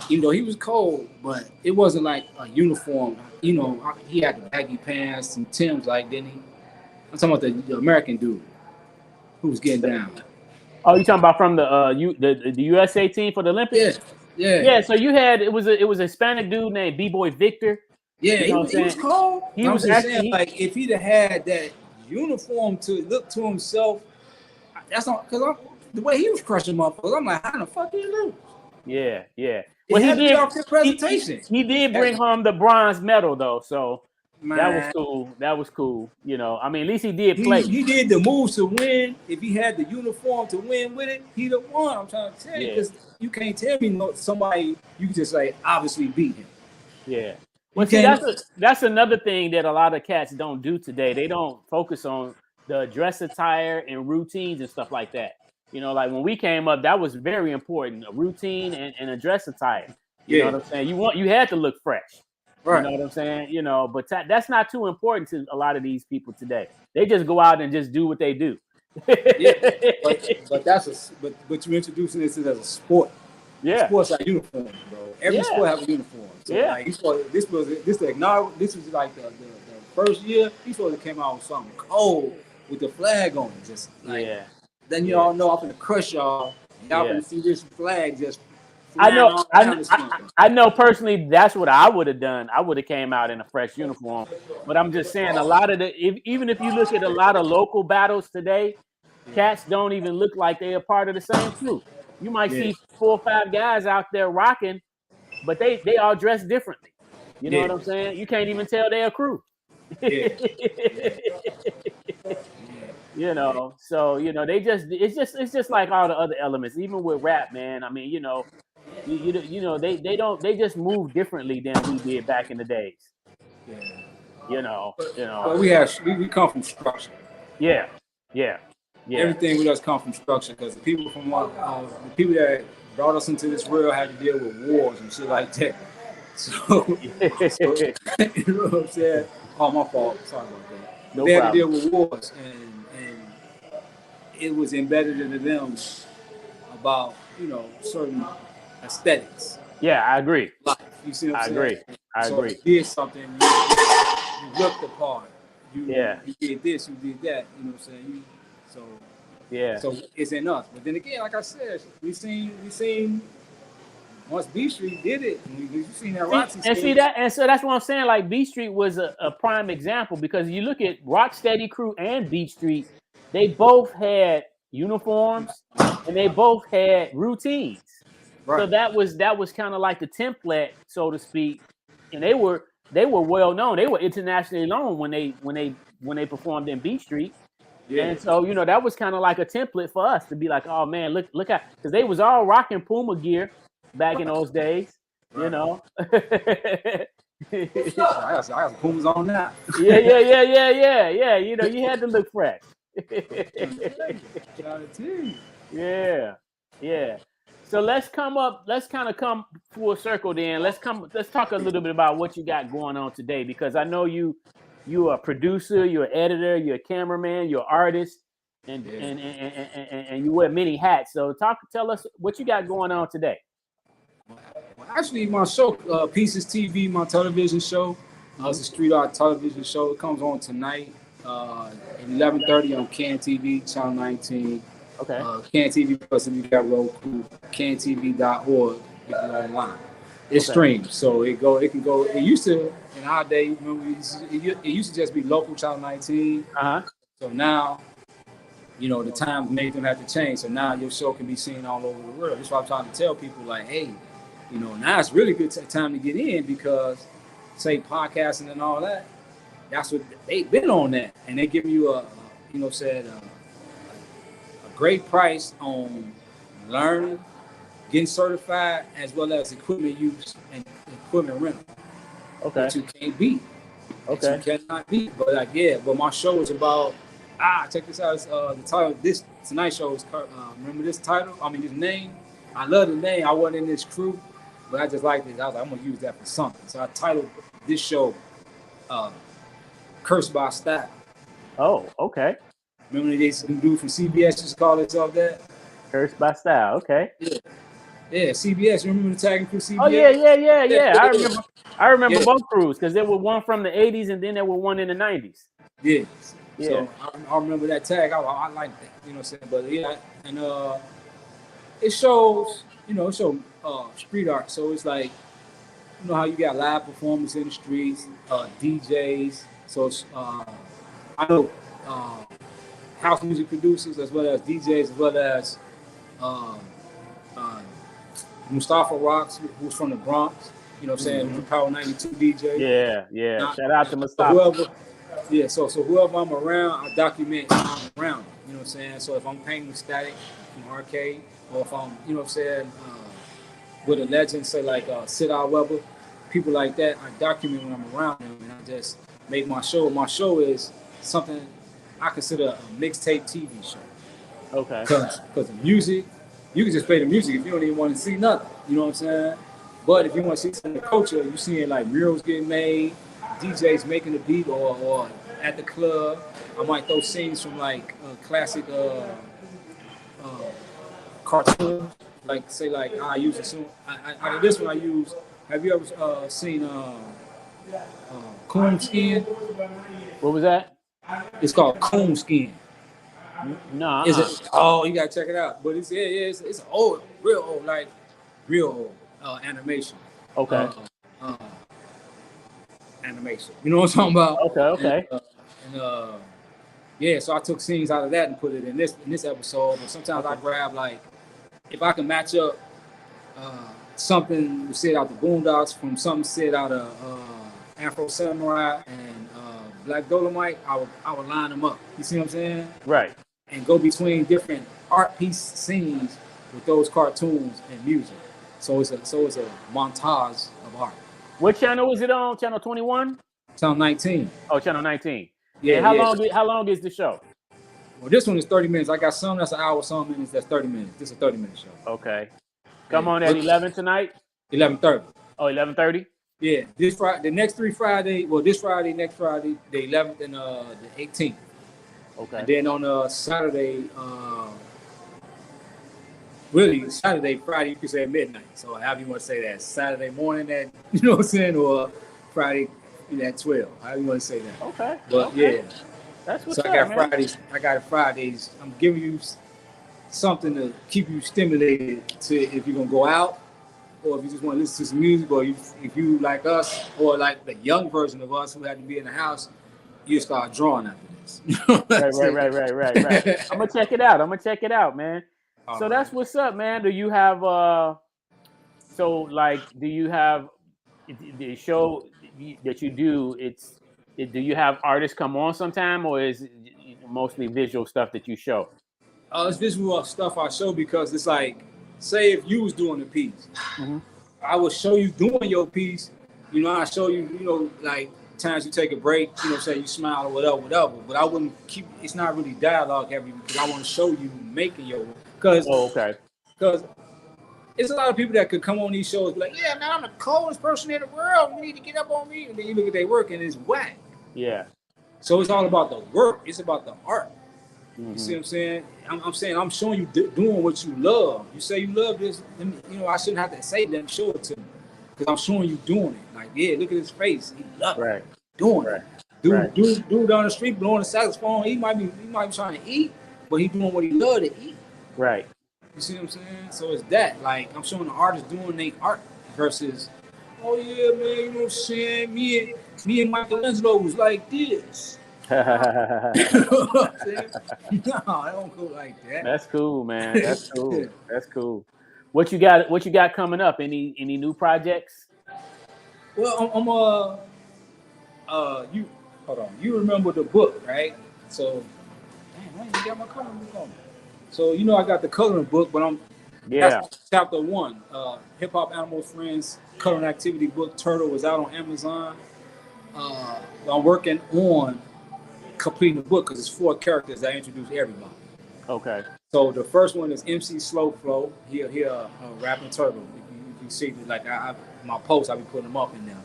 even though he was cold, but it wasn't like a uniform. You know, he had the baggy pants and Timbs, like, didn't he? I'm talking about the American dude who was getting down. Oh, you talking about from the USA team for the Olympics? Yeah. So you had it was a Hispanic dude named B-Boy Victor. Yeah, you know he was cold. He was actually saying, like, if he'd have had that uniform to look to himself, that's not because the way he was crushing motherfuckers. I'm like, how the fuck did he lose? Yeah. Well, he did off his presentation. He did bring home the bronze medal though, so. Man. That was cool. You know, I mean, at least he did play. He did the moves to win. If he had the uniform to win with it, he'd have won. I'm trying to tell you, because you can't tell me somebody you can just like obviously beat him. Yeah. Well, see, that's another thing that a lot of cats don't do today. They don't focus on the dress attire and routines and stuff like that. You know, like when we came up, that was very important. A routine and a dress attire. You know what I'm saying? You had to look fresh. Right. You know what I'm saying? You know, but that's not too important to a lot of these people today. They just go out and just do what they do. But you're introducing this as a sport. Yeah, sports like uniforms, bro. Every sport have a uniform. So like, this was like the first year. He supposed to came out with something cold with the flag on it, just like. Then you all know I'm gonna crush y'all. Y'all gonna see this flag just. I know personally that's what I would have done. I would have came out in a fresh uniform. But I'm just saying, a lot of even if you look at a lot of local battles today, cats don't even look like they're a part of the same crew. You might see 4 or 5 guys out there rocking, but they all dress differently. You know what I'm saying? You can't even tell they're a crew. You know, so it's just like all the other elements, even with rap, man. I mean, they just move differently than we did back in the days. Yeah. But we come from structure. Yeah. Everything with us come from structure because the people that brought us into this world had to deal with wars and shit like that. So you know what I'm saying? Oh, my fault. Sorry about that. No they problem. Had to deal with wars, and it was embedded into them about certain aesthetics. Yeah, I agree. Life. You see what I'm saying? I agree. If you did something, you looked the part. You did this, you did that. You know what I'm saying? So it's in us. But then again, like I said, we seen once B Street did it, and we seen that RYC. And so that's what I'm saying. Like B Street was a prime example because you look at Rocksteady Crew and B Street, they both had uniforms and they both had routines. Right. So that was kind of like the template, so to speak. And they were well known. They were internationally known when they performed in B Street. Yeah. And so that was kind of like a template for us to be like, oh man, look at, because they was all rocking Puma gear back in those days. Right. I got some Pumas on now. Yeah. You had to look fresh. Yeah. So let's kind of come full circle then. Let's talk a little bit about what you got going on today, because I know you're a producer, you're an editor, you're a cameraman, you're an artist, and you wear many hats. So tell us what you got going on today. Well, actually, my show, Pieces TV, my television show, it's a street art television show. It comes on tonight at 11:30 on Can TV, channel 19. Okay. Can TV plus if you got Roku, cantv.org, get it online. It's streamed, so it can go. It used to in our day, remember, it used to just be local channel 19. So now, the times made them have to change. So now your show can be seen all over the world. That's why I'm trying to tell people, like, hey, now it's really good time to get in, because say podcasting and all that, that's what they've been on that, and they give you a great price on learning, getting certified, as well as equipment use and equipment rental. Okay. That you can't beat. Okay. That you cannot beat. But but my show is about check this out. It's, the title of this tonight's show is remember this title? I mean this name. I love the name. I wasn't in this crew, but I just like this. I was like, I'm gonna use that for something. So I titled this show Cursed by Style. Oh, okay. Remember they used to do from CBS just call itself that? Cursed by Style, okay. Yeah, CBS. You remember the tagging crew CBS? Oh yeah. I remember both crews, because there were one from the 80s and then there were one in the 90s. Yeah. So I remember that tag. I like that. You know what I'm saying? But yeah, and it shows, street art. So it's like, how you got live performers in the streets, DJs. So it's, I know house music producers as well as DJs, as well as Mustafa Rocks, who's from the Bronx. You know what I'm saying? Mm-hmm. Power 92 DJ. Yeah. Shout out to Mustafa. So whoever I'm around, I document how I'm around. You know what I'm saying? So if I'm painting static from arcade, or if I'm, with a legend, say like Sid Weber, people like that, I document when I'm around them, and I just make my show. My show is something I consider a mixtape TV show. Okay. Because the music, you can just play the music if you don't even want to see nothing. You know what I'm saying? But if you want to see some of the culture, you seeing like murals getting made, DJs making the beat, or at the club, I might throw scenes from like classic cartoons. Like say like I use it soon. Out of this one I use. Have you ever seen Coon Skin? What was that? It's called Coon Skin. No. Is it? Oh, you gotta check it out. But it's old, real old animation. Okay. Animation. You know what I'm talking about? Okay. And so I took scenes out of that and put it in this episode. But sometimes I grab like, if I can match up something said out the Boondocks from something said out of Afro Samurai and Black Dolomite, I would line them up. You see what I'm saying? Right. And go between different art piece scenes with those cartoons and music. So it's a montage of art. What channel is it on? Channel 21? Channel 19. Oh, channel 19. Yeah. And how long is the show? Well, this one is 30 minutes. I got some that's an hour, some minutes that's 30 minutes. This is a 30-minute show. Okay. Come on at 11 tonight? 11:30. Oh, 11:30? Yeah. This Friday, the next 3 Friday. Well, this Friday, next Friday, the 11th and the 18th. Okay. And then on Saturday, really Saturday, Friday, you could say at midnight. So however you want to say that, Saturday morning at, you know what I'm saying, or Friday at 12. However you want to say that. Okay. But okay. yeah. That's what's So up, I got man. Fridays. I got Fridays. I'm giving you something to keep you stimulated to if you're gonna go out, or if you just want to listen to some music, or if you like us, or like the young version of us who had to be in the house, you start drawing after this. Right. I'm gonna check it out, man. All so right. that's what's up, man. Do you have do you have the show that you do? Do you have artists come on sometime, or is it mostly visual stuff that you show? It's visual stuff I show because it's like, say if you was doing a piece, I would show you doing your piece. You know, I show you, like times you take a break, say you smile or whatever. But I wouldn't keep. It's not really dialogue heavy because I want to show you making your. Because it's a lot of people that could come on these shows and be like, yeah, man, I'm the coldest person in the world. You need to get up on me. And then you look at their work and it's whack. Yeah. So it's all about the work. It's about the art. You see what I'm saying? I'm saying I'm showing you doing what you love. You say you love this, and, I shouldn't have to say that and show it to me. Because I'm showing you doing it. Like, yeah, look at his face. He loves it. Doing it. Dude down the street blowing the saxophone. He might be trying to eat, but he doing what he love to eat. Right. You see what I'm saying? So it's that. Like, I'm showing the artists doing their art versus, oh yeah, man, you know what I'm saying? Me and Michelangelo was like this. You know what I'm saying? No, I don't go like that. That's cool, man. That's cool. That's cool. What you got coming up? Any new projects? Well, you hold on. You remember the book, right? So, damn, I ain't got my coloring book on me. So I got the coloring book, but that's chapter 1. Hip Hop Animal Friends coloring activity book. Turtle was out on Amazon. I'm working on completing the book because it's 4 characters that introduce everybody. Okay. So the first one is MC Slow Flow. He a rapping turtle. You can see like my posts, I be putting them up in there.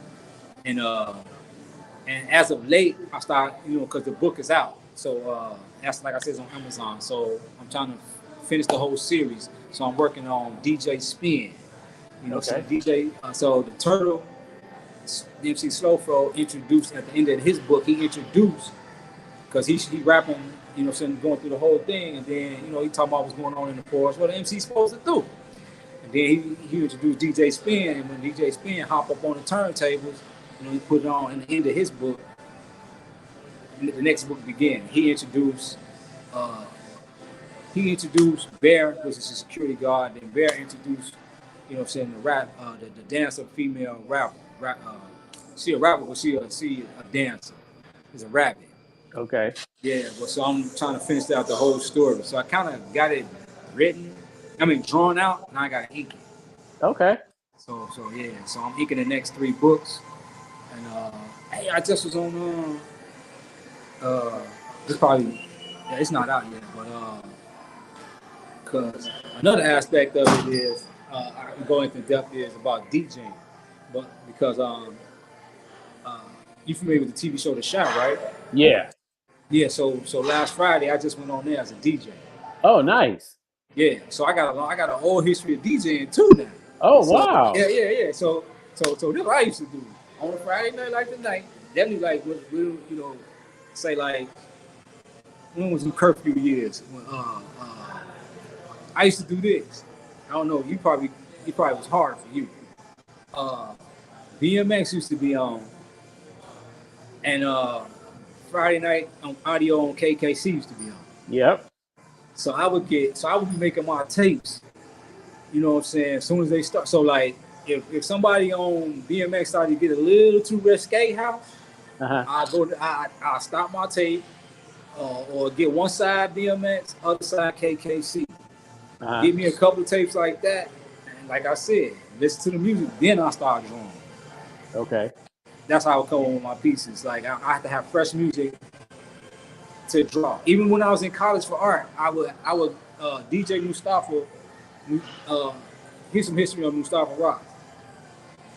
And as of late, I start because the book is out. So that's like I said, it's on Amazon. So I'm trying to finish the whole series. So I'm working on DJ Spin. So DJ. So the turtle, the MC Slow Flow introduced at the end of his book. He introduced because he rapping. Going through the whole thing, and then he talking about what's going on in the forest. What the MC's supposed to do. And then he introduced DJ Spin, and when DJ Spin hop up on the turntables, he put it on in the end of his book. And the next book began. He introduced Bear, which is a security guard. Then Bear introduced, the rap, the dancer, female rapper. She a rapper, but she a dancer. She's a rabbit. Okay. Yeah, so I'm trying to finish out the whole story. So I kind of got it drawn out. Now I got to ink it. Okay. So I'm inking the next 3 books. And hey, I just was on it's probably it's not out yet, but because another aspect of it is I can go into depth is about DJing, but because you familiar with the TV show The Shot, right? Yeah. Yeah, so last Friday I just went on there as a DJ. Oh, nice. Yeah, so I got a whole history of DJing too now. Oh, wow. Yeah. So this is what I used to do on a Friday night like tonight. Definitely like we say like when was in curfew years when I used to do this. I don't know. It probably was hard for you. BMX used to be on, and Friday night on audio on KKC used to be on. Yep. So I would be making my tapes. You know what I'm saying? As soon as they start. So like if somebody on BMX started to get a little too risque house, I stop my tape, or get one side DMX, other side KKC. Give me a couple of tapes like that, and like I said, listen to the music. Then I start drawing. Okay. That's how I come up with my pieces. Like I have to have fresh music to draw. Even when I was in college for art, I would DJ Mustafa. Here's some history of Mustafa Rock.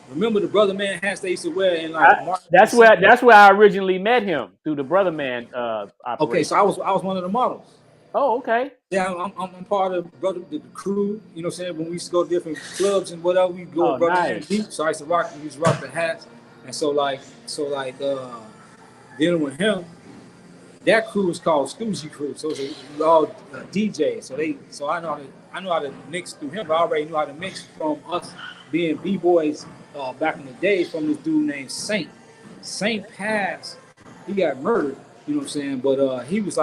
Remember the Brother Man hats they used to wear in like that's where I originally met him, through the Brother Man operation. Okay, so I was one of the models. Oh, okay. Yeah, I'm part of the crew. You know what I'm saying? When we used to go to different clubs and whatever, we go Brother Man deep. So I used to rock the hats. And so dealing with him, that crew was called Stussy Crew. So it was all DJs. So I know how to mix through him. But I already knew how to mix from us being B-boys back in the day, from this dude named Saint. Saint passed. He got murdered. You know what I'm saying? But he was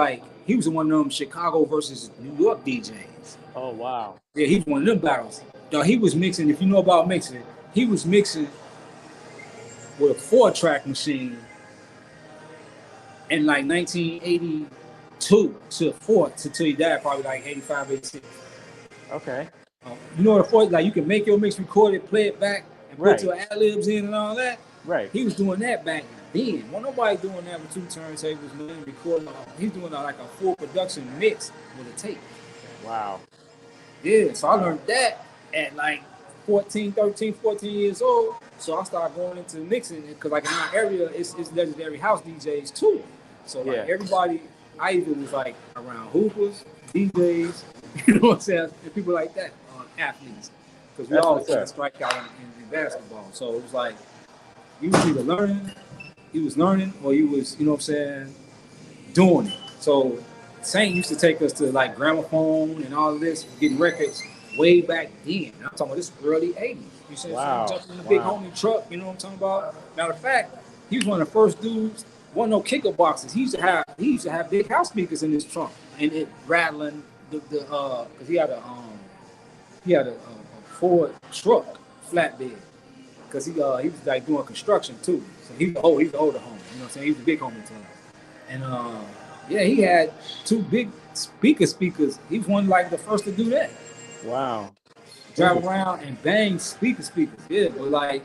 one of them Chicago versus New York DJs. Oh wow. Yeah, he was one of them battles. Now he was mixing. If you know about mixing, he was mixing with a 4-track machine in like 1982 till he died, probably like 85, 86. Okay. You know what like you can make your mix, record it, play it back, and put your ad-libs in and all that. Right. He was doing that back then. Wasn't nobody doing that with 2 turntables, man, recording. He's doing like a full production mix with a tape. Wow. Yeah, so I learned that at like 13, 14 years old. So I started going into mixing it, because like in our area, it's legendary house DJs too. So like everybody, I even was like around hoopers, DJs, you know what I'm saying, and people like that, athletes, because we all strike out in basketball. So it was like you was either learning, or you was, you know what I'm saying, doing it. So Saint used to take us to like gramophone and all of this, getting records way back then. I'm talking about this early 80s. You see, jumping in the big homie truck, you know what I'm talking about? Matter of fact, he was one of the first dudes, wasn't no kicker boxes. He used to have big house speakers in his trunk, and it rattling because he had a Ford truck flatbed, because he was like doing construction too. So he's the older homie, you know what I'm saying? He was the big homie to him. And he had 2 big speakers. He was one like the first to do that. Wow. Drive around and bang speakers. Yeah, but like,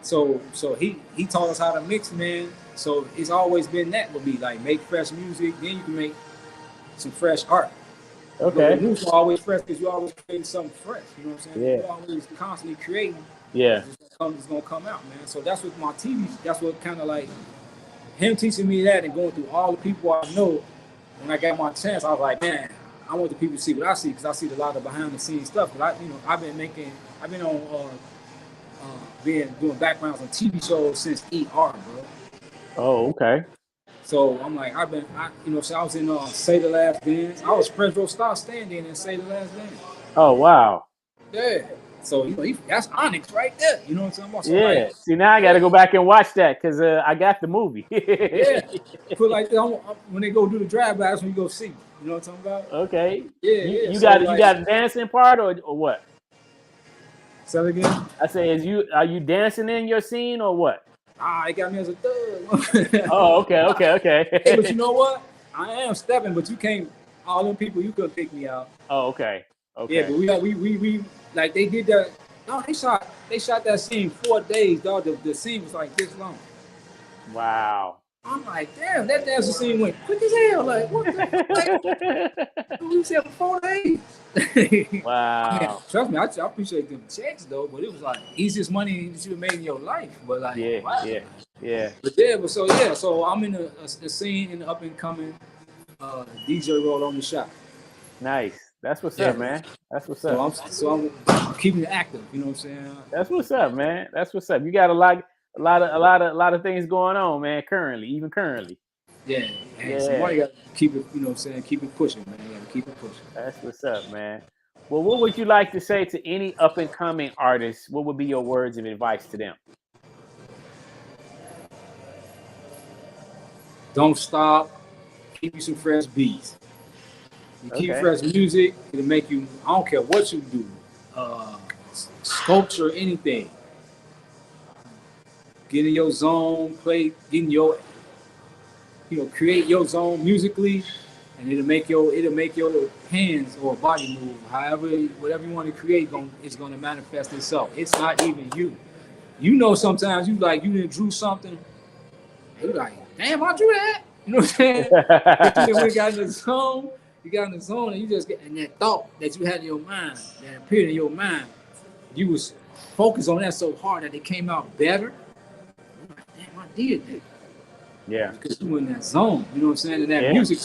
so he taught us how to mix, man. So it's always been that with me, like make fresh music, then you can make some fresh art. Okay. The moves are always fresh because you always creating something fresh. You know what I'm saying? Yeah. You're always constantly creating. Yeah. It's gonna come out, man. So that's what my TV. That's what kind of like him teaching me that, and going through all the people I know. When I got my chance, I was like, man, I want the people to see what I see, because I see a lot of behind the scenes stuff. But I've been doing backgrounds on TV shows since ER, bro. Oh, okay. So I'm like, I was in Say the Last Dance. I was French Row Star stand-in and Say the Last Dance. Oh wow. Yeah. So that's Onyx right there. You know what I'm talking about? So yeah. Like, see, now I got to go back and watch that, because I got the movie. Yeah. Put like when they go do the drive-by, that's when you go see. You know what I'm talking about? Okay. Yeah. You got a dancing part or what? Say that again. I say, are you dancing in your scene or what? It got me as a thug. Oh, okay. Hey, but you know what? I am stepping, but you can't. All them people, you couldn't pick me out. Oh, okay. Yeah, but we like they did that. No, they shot that scene 4 days, dog. The scene was like this long. Wow. I'm like, damn, that dancing scene went quick as hell. Like, what the fuck? We said 4 days. Wow. Man, trust me, I appreciate them checks though, but it was like easiest money that you made in your life. But like, yeah. But so I'm in a scene in the up and coming DJ role on the shop. Nice. That's what's up, man. That's what's up. So I'm keeping it active. You know what I'm saying? That's what's up, man. That's what's up. You got a lot of things going on, man. Even currently. Yeah. Somebody got to keep it. You know what I'm saying? Keep it pushing, man. You got to keep it pushing. That's what's up, man. Well, what would you like to say to any up and coming artists? What would be your words of advice to them? Don't stop. Keep you some fresh beats. You keep fresh music, it'll make you, I don't care what you do, sculpture, anything. get in your zone, get in your, create your zone musically, and it'll make your hands or body move. However, whatever you want to create, it's gonna manifest itself. It's not even you. Sometimes you didn't drew something, and you like, damn, I drew that. You know what I'm saying? But when you got in the zone, and you just get, and that thought that you had in your mind, that appeared in your mind, you was focused on that so hard that it came out better. Like, damn, I did that. Yeah. Because you in that zone, you know what I'm saying? And that music,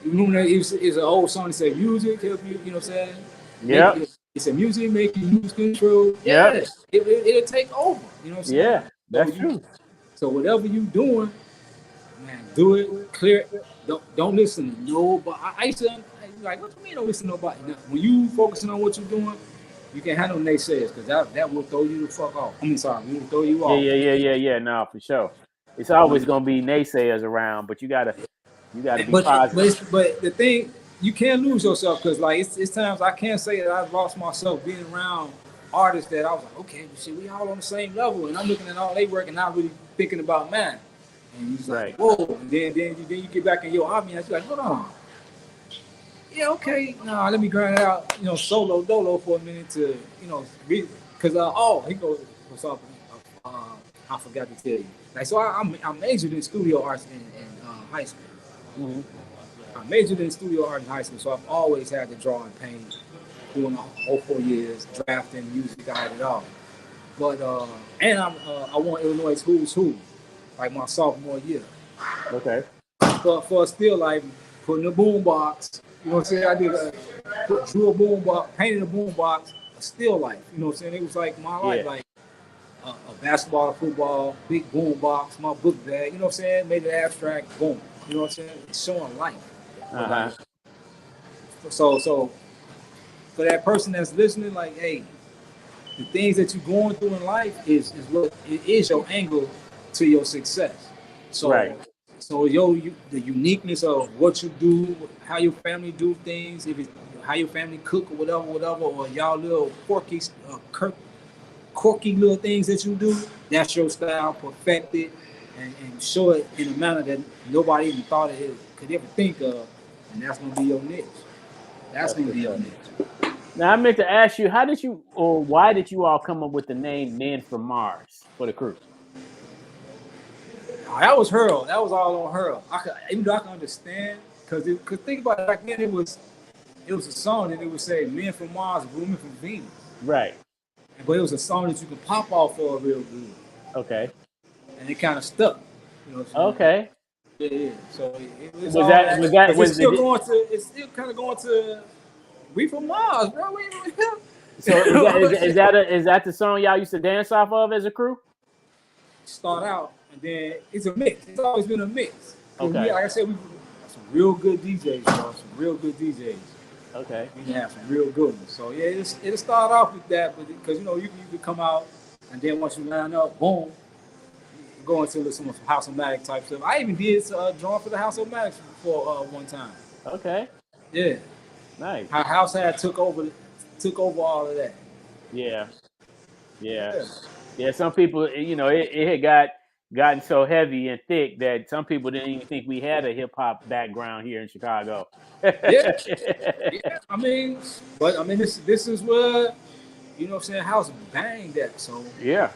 it's an old song that said music help you, you know what I'm saying? Yeah. It's a music make you lose control. Yeah. It'll take over, you know what I'm saying? Yeah, that's true. So whatever you doing, man, do it, clear it. Don't listen to nobody. I used to like, what do you mean don't listen to nobody? Now, when you focusing on what you're doing, you can't handle naysayers because that will throw you the fuck off. I mean, sorry, it will throw you off. Yeah. No, for sure. It's always gonna be naysayers around, but you gotta be positive. But the thing, you can't lose yourself because like it's times I can't say that I've lost myself being around artists that I was like, okay, shit, we all on the same level, and I'm looking at all they work and not really thinking about mine. And you're like, whoa, and then you get back in your ambiance, you're like, hold on. Yeah, okay, no, let me grind it out, solo dolo for a minute to, because he goes for something. I forgot to tell you. Like, so I majored in studio arts in high school. Mm-hmm. I majored in studio art in high school, so I've always had to draw and paint, doing the whole 4 years, drafting, music, I had it all. But and I won Illinois Who's Who, like my sophomore year. Okay. For a still life, putting a boom box, you know what I'm saying? I drew a boom box, painted a boom box, a still life. You know what I'm saying? It was like my life, like a basketball, a football, big boom box, my book bag. You know what I'm saying? Made it abstract, boom. You know what I'm saying? It's showing life. Uh-huh. So for that person that's listening, like, hey, the things that you're going through in life is what it is your angle to your success. So right. So the uniqueness of what you do, how your family do things, if it's how your family cook or whatever, or y'all little quirky little things that you do, that's your style, perfect it, and show it in a manner that nobody even thought it could ever think of, and that's gonna be your niche. That's gonna be your niche. Now I meant to ask you, how did you, or why did you all come up with the name Men from Mars for the crew? That was her. That was all on her. Even though I can understand, because think about it, back then it was a song and it would say men from Mars, women from Venus. Right. But it was a song that you could pop off for real good. Okay. And it kind of stuck. You know what I'm saying? Okay. Yeah. So it was it's still kind of going to we from Mars, bro. So is that the song y'all used to dance off of as a crew? Start out. And then it's a mix. It's always been a mix. Okay. Like I said, we some real good DJs, bro. Some real good DJs. Okay. We have some real good ones. So yeah, it'll start off with that, because you could come out and then once you line up, boom, you go into some House-O-Matic type stuff. I even did drawing for the House-O-Matic before one time. Okay. Yeah. Nice. How House had took over all of that. Yeah. Some people, it had gotten so heavy and thick that some people didn't even think we had a hip hop background here in Chicago. Yeah. I mean, this is where, you know what I'm saying, House banged that. So yeah.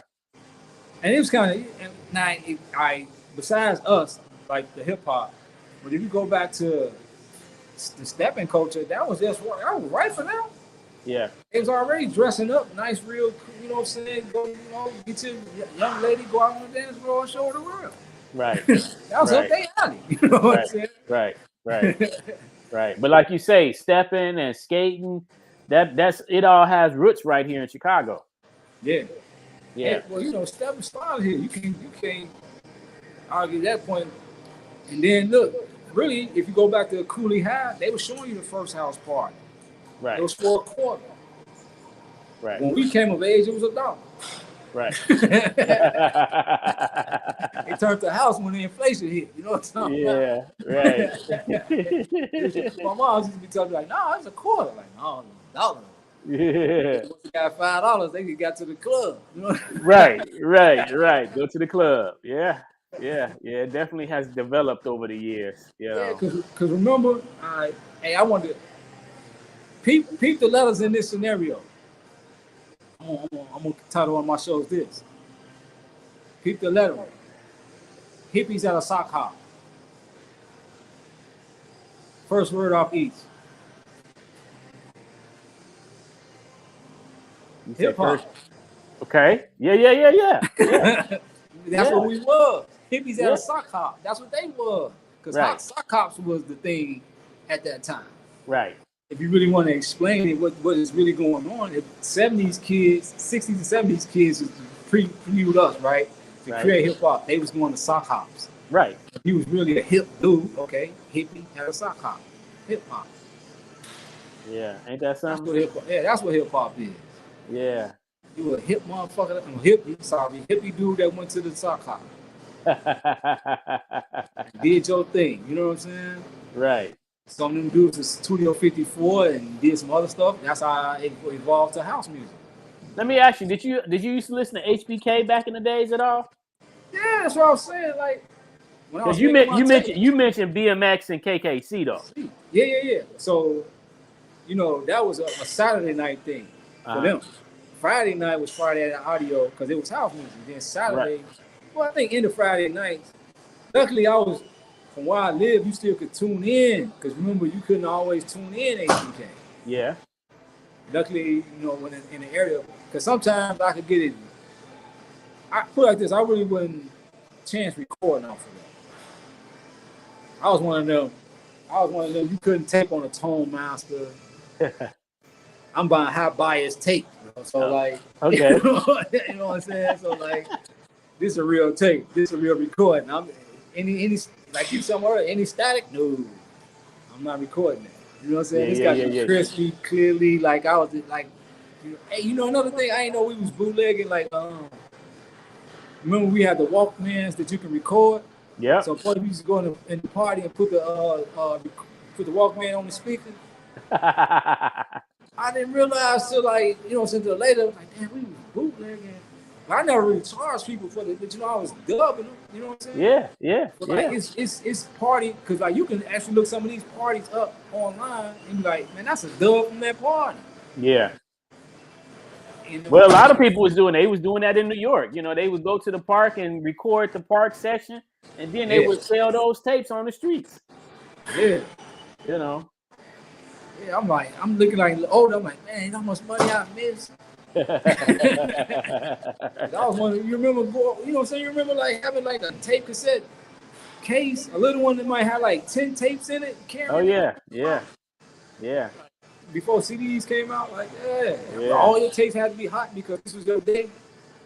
And it was kind of besides us, like the hip hop, but if you go back to the stepping culture, that was right for them. Yeah. It was already dressing up nice, real, you know what I'm saying? Go, get your young lady, go out on the dance floor and show her the world. Right. That was up their alley. You know what I'm saying? Right. Right. But like you say, stepping and skating, that's it all has roots right here in Chicago. Yeah. Yeah. Well, stepping started here. You can't argue that point. And then look, really, if you go back to Cooley High, they were showing you the first house party. Right. It was for a quarter. Right. When we came of age, it was $1. Right. It turned to house when the inflation hit. You know what I'm talking about? Yeah, right. My mom used to be telling me, like, no, it's a quarter. Like, no, $1. Yeah. Once they got $5, they got to the club. You know? Right. Go to the club. Yeah. It definitely has developed over the years. You Yeah, know. because remember, I wanted to peep the letters in this scenario. I'm gonna title one of my shows this. Peep the letter. Hippies at a sock hop. First word off each. You said Hip hop. first. Okay. Yeah. That's what we was. Hippies at Yeah. a sock hop. That's what they was. Because Right. sock hops was the thing at that time. Right. If you really want to explain it, what is really going on, if 70s kids, 60s and 70s kids previewed us, right? To Right. create hip hop, they was going to sock hops. Right. If he was really a hip dude, okay, hippie had a sock hop. Hip hop. Yeah. Ain't that That's something? what hip hop. Yeah, that's what hip hop is. Yeah. You a hip motherfucker, hippie dude that went to the sock hop. Did your thing, you know what I'm saying? Right. Some of them dudes was Studio 54 and did some other stuff. That's how it evolved to house music. Let me ask you, did you used to listen to HBK back in the days at all? Yeah, that's what I was saying. Like when I was Because you mentioned BMX and KKC though. Yeah. So, that was a Saturday night thing for them. Friday night was Friday Night Audio because it was house music. Then Saturday, well, I think into Friday nights. Luckily, from where I live, you still could tune in because remember you couldn't always tune in HBK. Yeah. Luckily, when in the area, because sometimes I could get it. I put it like this: I really wouldn't chance recording off of that. I was one of them. You couldn't tape on a Tone Master. I'm buying high bias tape, so like, okay, you know what I'm saying? So like, this is a real tape. This is a real recording. I'm any like you somewhere any static? No, I'm not recording that. You know what I'm saying? It's got to be crispy, clearly. Like I was like, hey, another thing I ain't know we was bootlegging. Like, remember we had the Walkmans that you can record. Yeah. So we used to go in the party and put the Walkman on the speaker. I didn't realize till like, until later, like, damn, we was bootlegging. I never really charged people for it, but I was dubbing them. You know what I'm saying? Yeah. But like it's party because like you can actually look some of these parties up online and be like, man, that's a dub from that party. Yeah. Well, a lot of people was doing that in New York. They would go to the park and record the park session, and then they would sell those tapes on the streets. Yeah. Yeah, I'm looking like old. I'm like, man, how much money I missed. That was one. You remember? You know what I'm saying? You remember like having like a tape cassette case, a little one that might have like 10 tapes in it. Oh yeah. Before CDs came out, like all your tapes had to be hot because this was your day.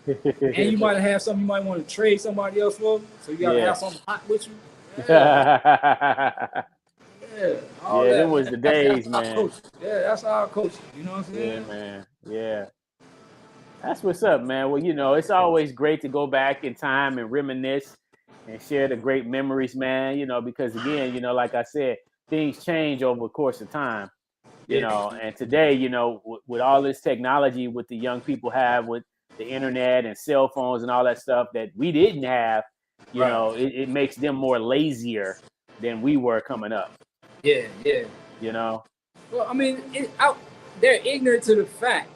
And you might have something you might want to trade somebody else for, so you gotta have something hot with you. Them was the days, man. Yeah, that's our coach. You know what I'm saying? Yeah, man. Yeah. That's what's up, man. Well, it's always great to go back in time and reminisce and share the great memories, man, because again, like I said, things change over the course of time, and today, with all this technology, with the young people have with the internet and cell phones and all that stuff that we didn't have, it makes them more lazier than we were coming up. Yeah. Well, I mean, they're ignorant to the fact,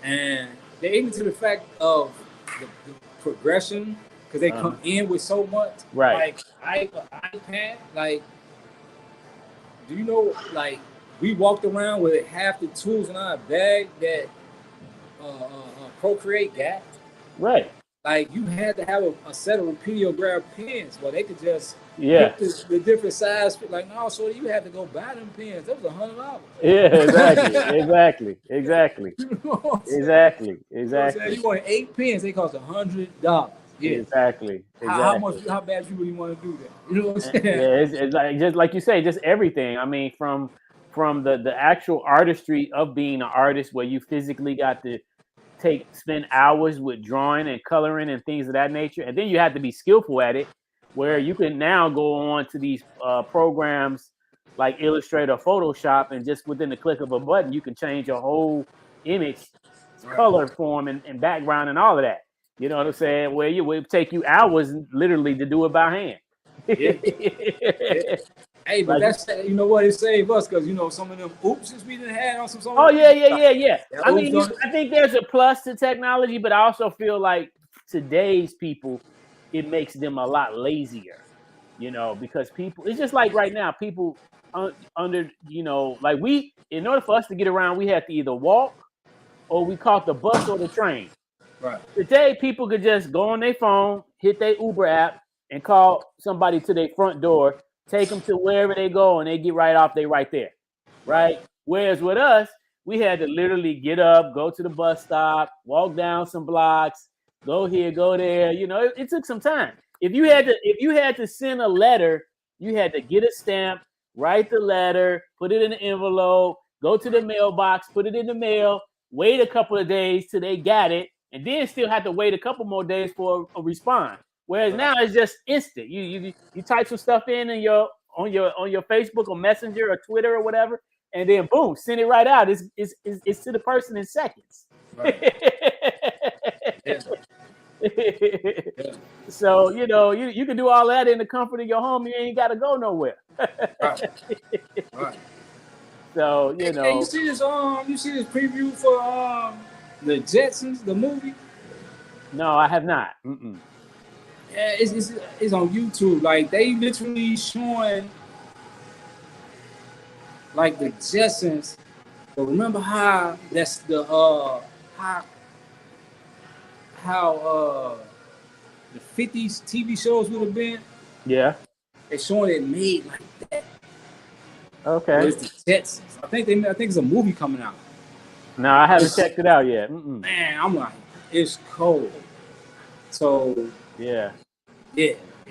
and they're ignorant to the fact of the progression because they come in with so much. Right. Like iPad, like, do you know, like, we walked around with half the tools in our bag that Procreate got. Right. Like, you had to have a set of repeatograph pens where they could just pick the different size. Like, no, so you had to go buy them pens. That was $100. Yeah, exactly. Exactly. You know Exactly. You want 8 pens, they cost $100. Yeah. Exactly. How bad you really want to do that? You know what I'm saying? Yeah, it's like, just like you say, just everything. I mean, from the actual artistry of being an artist, where you physically got to spend hours with drawing and coloring and things of that nature, and then you have to be skillful at it, where you can now go on to these programs like Illustrator or Photoshop, and just within the click of a button, you can change your whole image, color, form, and background, and all of that. You know what I'm saying? Where it would take you hours literally to do it by hand. Yeah. Hey, but that's, you know what, it saved us, because you know some of them oopses we didn't have on some. Oh yeah. I mean, I think there's a plus to technology, but I also feel like today's people, it makes them a lot lazier. You know, because people, it's just like right now, people under, you know, like in order for us to get around, we had to either walk or we caught the bus or the train. Right. Today, people could just go on their phone, hit their Uber app, and call somebody to their front door, take them to wherever they go, and they get right off. They right there, right? Whereas with us, we had to literally get up, go to the bus stop, walk down some blocks, go here, go there. You know, it took some time. If you had to send a letter, you had to get a stamp, write the letter, put it in an envelope, go to the mailbox, put it in the mail, wait a couple of days till they got it, and then still have to wait a couple more days for a response. Whereas now it's just instant. You type some stuff in your on your Facebook or Messenger or Twitter or whatever, and then boom, send it right out. It's to the person in seconds. Right. Yeah. So you know you can do all that in the comfort of your home. You ain't got to go nowhere. Right. So you know. Hey, you see this preview for the Jetsons, the movie? No, I have not. Mm-mm. Yeah, it's on YouTube. Like they literally showing like the Jetsons. But remember how that's the how the 50s TV shows would have been? Yeah. They're showing it made like that. Okay. Well, it's the Jetsons. I think it's a movie coming out. No, I haven't checked it out yet. Mm-mm. Man, I'm like, it's cold. So yeah.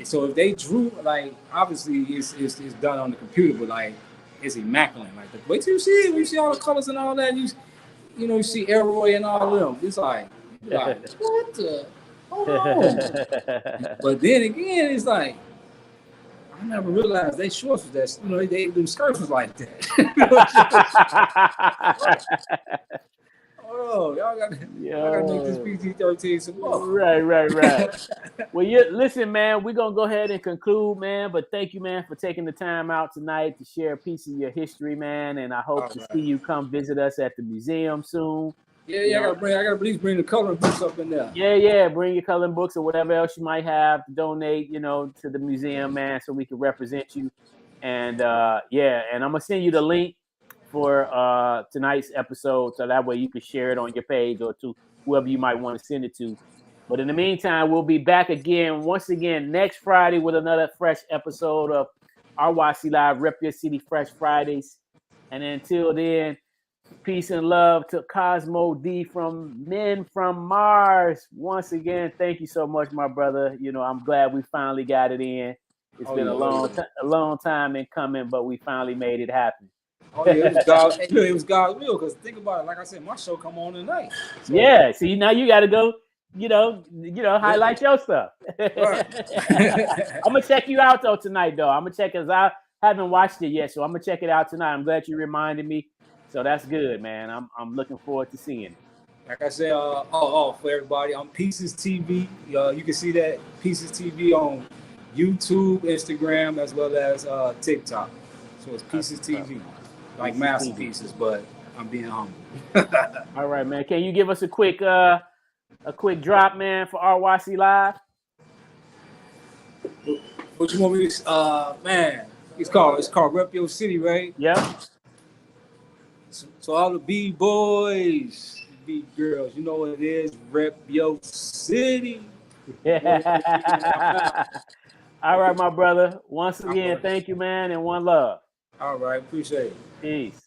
So if they drew, like, obviously it's done on the computer, but like it's immaculate. Like, wait till you see it. When you see all the colors and all that, you see RYC and all of them. It's like what the? Hold on. But then again, it's like I never realized they shorts was that. Them skirts was like that. Oh, y'all got to make this PG-13 some more. Right. Well, listen, man, we're going to go ahead and conclude, man. But thank you, man, for taking the time out tonight to share a piece of your history, man. And I hope to see you come visit us at the museum soon. Yeah, I got to at least bring the coloring books up in there. Yeah. Bring your coloring books or whatever else you might have to donate, to the museum, man, so we can represent you. And, and I'm going to send you the link for tonight's episode, so that way you can share it on your page or to whoever you might want to send it to. But in the meantime, we'll be back once again next Friday with another fresh episode of RYC Live Rep Your City Fresh Fridays. And until then, peace and love to Kosmo D from Men from Mars. Once again, thank you so much, my brother. I'm glad we finally got it in. It's been a long time in coming, but we finally made it happen. Oh yeah, it was God's will. Because think about it, like I said, my show come on tonight. So. Yeah, see now you got to go, highlight your stuff. I'm gonna check you out though tonight, though. I'm gonna check because I haven't watched it yet, so I'm gonna check it out tonight. I'm glad you reminded me. So that's good, man. I'm looking forward to seeing it. Like I said, for everybody on Pieces TV, you can see that Pieces TV on YouTube, Instagram, as well as TikTok. So it's Pieces TV. Like masterpieces, but I'm being humble. All right, man. Can you give us a quick drop, man, for RYC Live? What you want me to? Man, it's called Rep Your City, right? Yeah. So all the B-boys, B-girls, you know what it is. Rep Your City. Yeah. All right, my brother. Once again, thank you, man, and one love. All right, appreciate it. Peace.